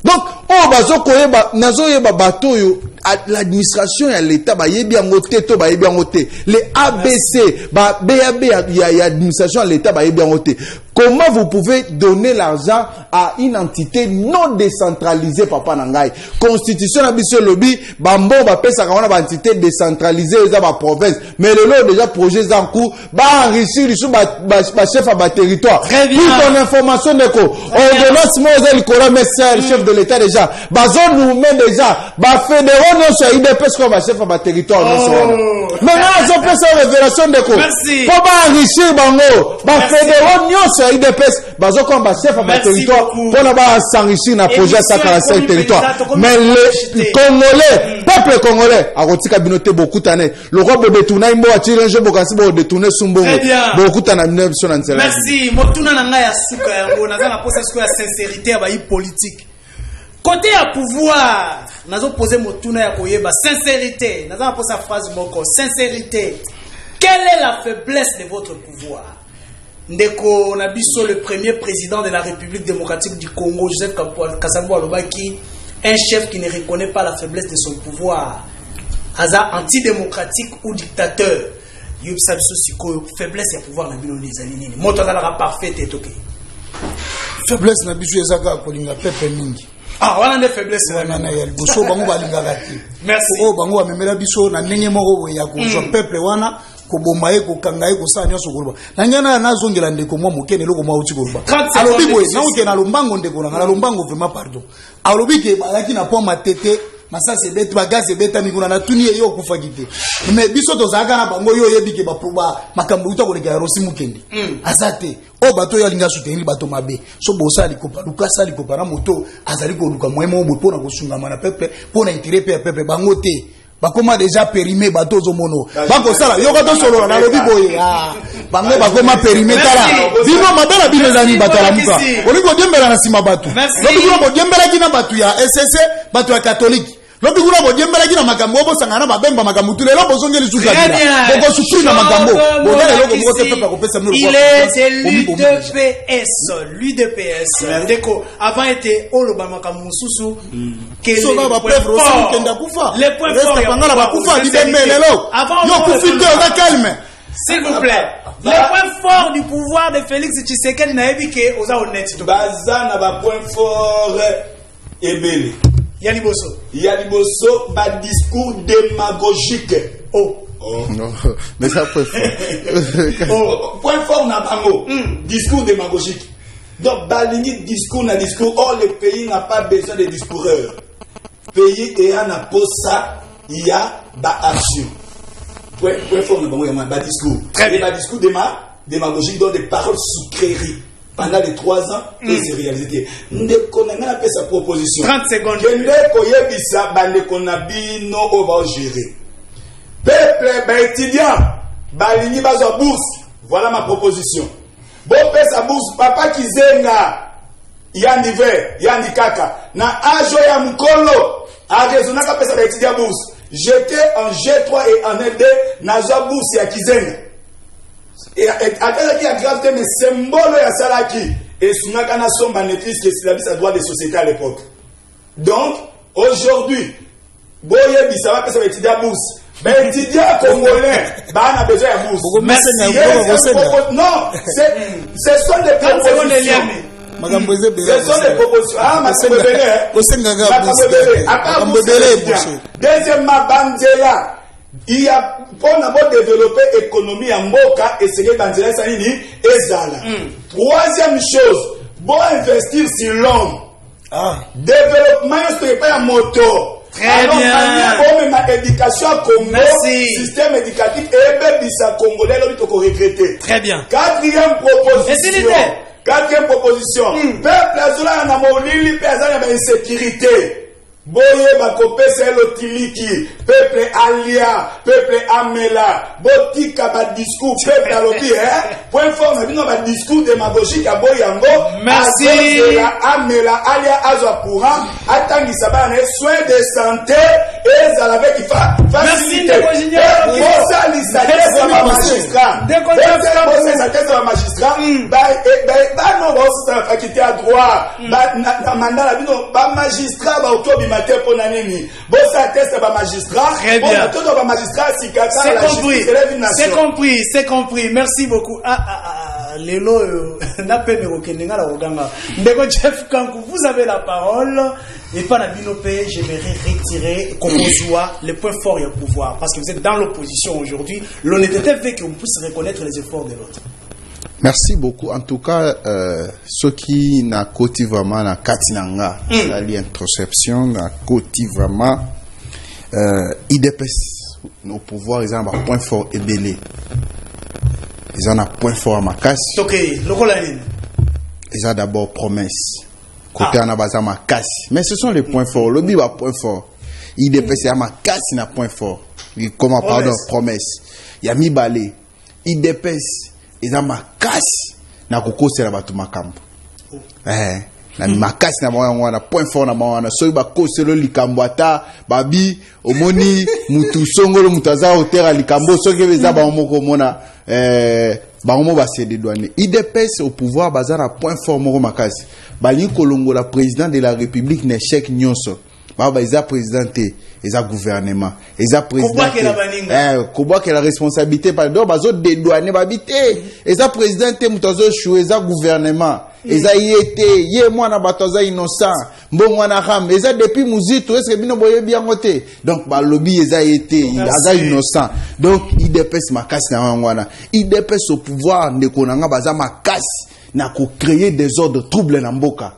Donc oh bazo koyeba nazo yeba bato yo l'administration ya l'état ba yebi en côté to ba yebi en côté les ABC ba BAB ya administration à l'état ba yebi en côté. Comment vous pouvez donner l'argent à une entité non décentralisée, papa Nangai? Constitution a biso lobby, bambo ba pesa ka wana ba entité décentralisée za ba province. Mais le lot déjà projet en cours, ba enrichir les ba chef à ba territoire. Plus ton information de ko. Ordonnance Moselle Kola Messer, chef de l'état déjà. Ba zone nous met déjà, ba fédéraux non sur IDPS comme ba chef à ba territoire non sur. Maintenant je peux faire révélation de ko. Pour ba enrichir bango, ba fédéraux non IDPS, bazo comme chef à territoire, pour là-bas s'enrichir dans le projet ça caractère territoire. Mais les Congolais, peuple congolais, a retiré binoté beaucoup d'années. Le roi Bobetouna, il m'a tiré un jeu pour casser pour détourner Sumbo. Beaucoup d'années, 1997. Merci. Motuna Nangaya Suka, on a la possession de sincérité à politique. Côté à pouvoir, nous avons posé Motuna ya Koyeba, sincérité. Nous avons posé la phrase Moko, sincérité. Quelle est la faiblesse de votre pouvoir? Ndeko Nabiso, le premier président de la République démocratique du Congo, Joseph Kasavubu Alobaki, un chef qui ne reconnaît pas la faiblesse de son pouvoir. Aza antidémocratique ou dictateur. Yubsabiso Siko, faiblesse et pouvoir Nabino Nizanini. Motozalara parfait et toké. Faiblesse Nabiso Ezaka Kolinga Pepe Mingi. Ah, on a des faiblesses. Merci. Merci. Oh, bango amemela biso na ndenge moko ya ko peuple wana ko bombaye ko kangaye ko sanya so kuruba. Na nyana nazongela ndeko mwa mokene loko mwa uti kuruba. Alobi boye na uke na lombango ndeko na lombango vraiment pardon. Alobi ke balaki na poma tete masa se bet bagaze beta mikuna na tuni yo kufa kite. Mais biso to zaka na bango yo yebike ba proba makambo uta ko leka rosi mukende. Azate o bato yo linga soutenir bato mabe. So bosa likopa lukasa likopa na moto azali ko luka mwemo bo pona ko sungama na pepe pona intérêt pepe bango te. Bakoma déjà périmé bato zo mono. Bako sala yo ka to solo na lobi boye. Ah bango bakoma périmé tala. Dino mabela bino zani bato la muka. Oliko dembela na sima bato. Lobi ko dembela kina bato ya SSC bato ya catholique. Lobi kuna bo dembela kina makambo bo sangana babemba makambo tule lo bozongeli suka dira. Boko sufri na makambo. Bo dale lo ko te pepa ko pesa mino. Il est l'UDPS, l'UDPS. Deko avant était oloba makambo mususu que so ba preuve aussi kenda kufa. Les points forts pangala ba kufa dibembelelo. Yo kufite o calme. S'il vous plaît. Les points forts du pouvoir de Félix Tshisekedi na ebike oza honnête to. Baza na ba point fort ebele. Yaliboso, ba discours démagogique. Oh. Non, mais ça point fort. Oh. Point fort na bango. Discours démagogique. Donc, balingi discours na discours. Or, le pays n'a pas besoin de discoureurs. Pays et un aposa, il y a ba action. Point fort na bango, il y a ba discours. Très bien. Ba discours démagogique, donc des paroles sucreries. Pendant les 3 ans, et c'est réalisé. Nous connaissons sa proposition. 30 secondes. Peuple, étudiant, balini bazo bourse. Voilà ma proposition. Bon, sa bourse, papa qui zenga, yandi ver, yandi kaka. Na ajo ya mukolo, a raisonné ka pesa étudiant bourse. J'étais en G3 et en L2, na zo bourse ya kizenga. Et à qui a gravité mes symboles à Salaki et Sunakana Somba maîtrise que c'est la vie à droit des sociétés à l'époque. Donc, aujourd'hui, Boye Bissava que ça va étudier à bourse. Mais étudier congolais, bah, on a besoin de bourse. Non, ce sont des propositions. Ce sont des propositions. Ah, ma deuxièmement, Bandela. Il y a pour développer l'économie en Moka et c'est que Bandela Sanini et Zala. Troisième chose, bon investir sur l'homme. Développement, c'est pas un moto. Très bien. Bon, ma éducation Congo, système éducatif et Bissa Congolais, l'homme qu'on regretter. Très bien. Quatrième proposition. Peuple Azola na molili pe azala na insécurité. boye bakopesa elotiliki peuple alia peuple amela botika ba discours peuple alobi point fort na bino ba discours démagogique ya boyango merci amela alia azwa courant atangisa bana soins de santé ezala avec facilité bosa lisatesa ba magistrat ba no bosa faculté à droit ba mandala bino ba magistrat ba otobi très bien. C'est compris. Merci beaucoup. Lelo n'a pas Ndeko Jeff Kankou, vous avez la parole. Et pas la binopé, j'aimerais retirer le point fort et le pouvoir. Parce que vous êtes dans l'opposition aujourd'hui. L'honnêteté fait qu'on puisse reconnaître les efforts de l'autre. Merci beaucoup. En tout cas, ceux qui n'ont côté vraiment la katinanga, l'introspection, n'a côté vraiment, IDPS, nos pouvoirs, ils ont un point fort et belé. Ils ont un point fort à ma casse. Ok, le rôle ils ont d'abord promesse. Côté en abasa ma casse. Mais ce sont les points forts. Le biba point fort. IDPS, à ma casse, il a point fort. Comment, pardon, promesse. Il y a mi balé. IDPS, ils ont ma casse na kokosela batu makambo na makasi na mwana point fort na mwana so ba koselo likambo ata babi omoni mutu songolo mutaza hotera likambo so ke beza ba moko mona ba mo ba cédé douane IDPS au pouvoir bazara point fort moko makasi bali kolongo la président de la République ne chèque nyonso ba isa présidenté eza gouvernement eza président koba que la responsabilité par do bazo dédouaner babité eza président te mutazo chou eza gouvernement eza yete ye mwana batoza innocent mbongo na ram eza depuis muzito est-ce que bino boye bien ngote donc ba lobby eza yete eza innocent donc IDPS makasi na ngwana IDPS au pouvoir ndekonanga baza makasi na ko créer des ordres troubles na mboka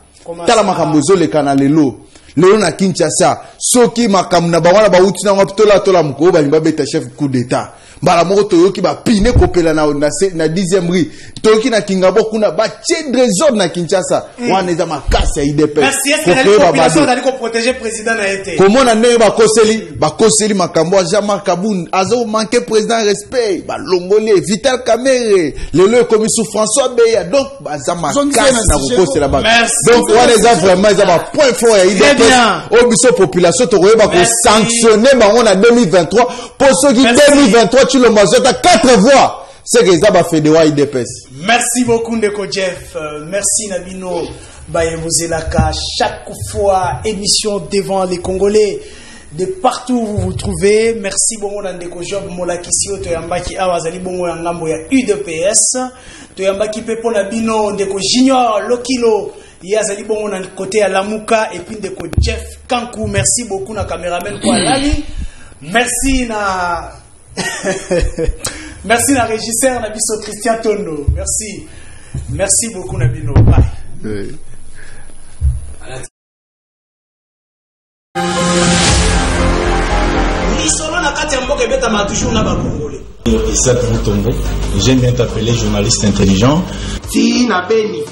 tala makambo zole kana lelo Léon na Kinshasa, soki makamna bawana ba uti na ngapitola tola mko ba limba beta chef coup d'état. Bala moko toyoki ba pine kopela na 10e rue. Toyoki na Kingabo kuna ba trésor na Kinshasa. Wana eza makasi ya IDPS. Merci, est-ce que la population d'aller protéger président na été. Comment na ndenge ba koseli makambo ya Jean-Marc Kaboun, azo manquer président respect, ba longolé Vital Kamerhe, lelo comme sous François Beya. Donc ba za makasi na kokosela ba. Donc wana eza vraiment eza ba point fort ya IDPS. Au biso population to koyeba ko sanctionner bango na 2023 pour ceux qui 2023 tu le mazota 4 voix c'est que ça va faire de IDPS. Merci beaucoup Ndeko Jeff, merci Nabino Bayebozelaka. Chaque fois émission devant les Congolais de partout où vous vous trouvez. Merci bongo Ndeko Job Molakisio to yambaki awazali bongo ya ngambo ya UDPS to yambaki pepo Nabino Ndeko Junior Lokilo Yazali bongo na côté à Lamuka et puis Ndeko Jeff Kankou. Merci beaucoup na caméraman kwa Lali. Merci na merci na régisseur Nabiso Christian Tondo. Merci beaucoup Nabino. Bye. Isaac Moutombo, j'aime bien t'appeler journaliste intelligent. Tina Beni,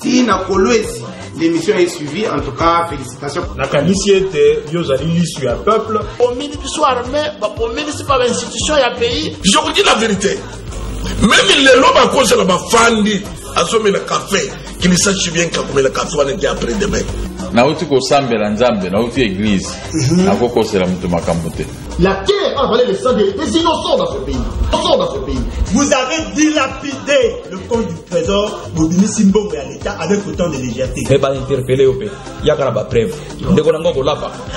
Tina Kolwezi, l'émission est suivie, en tout cas, félicitations. Nakanisi était, Yozali l'issue à peuple. Au ministre du soir armé, au ministre par l'institution, il y a pays. Je vous dis la vérité. Même les lobes à cause de la fandi, à sommer le café, qui ne sache bien qu'à le café, on était après demain. Nauti kosambela nzambe nauti église nakokosela mutu makambo te. La terre a avalé le sang des innocents dans ce pays. Vous avez dilapidé le compte du trésor Bobini Simbongo et à l'État avec autant de légèreté. Mais pas interpeller au pays. Il y a pas preuve.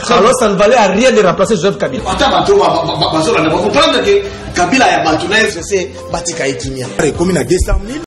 Alors ça ne valait à rien de remplacer Joseph Kabila. Vous comprendre que Kabila a battu c'est Batika Etimia. Comme il a 200 000.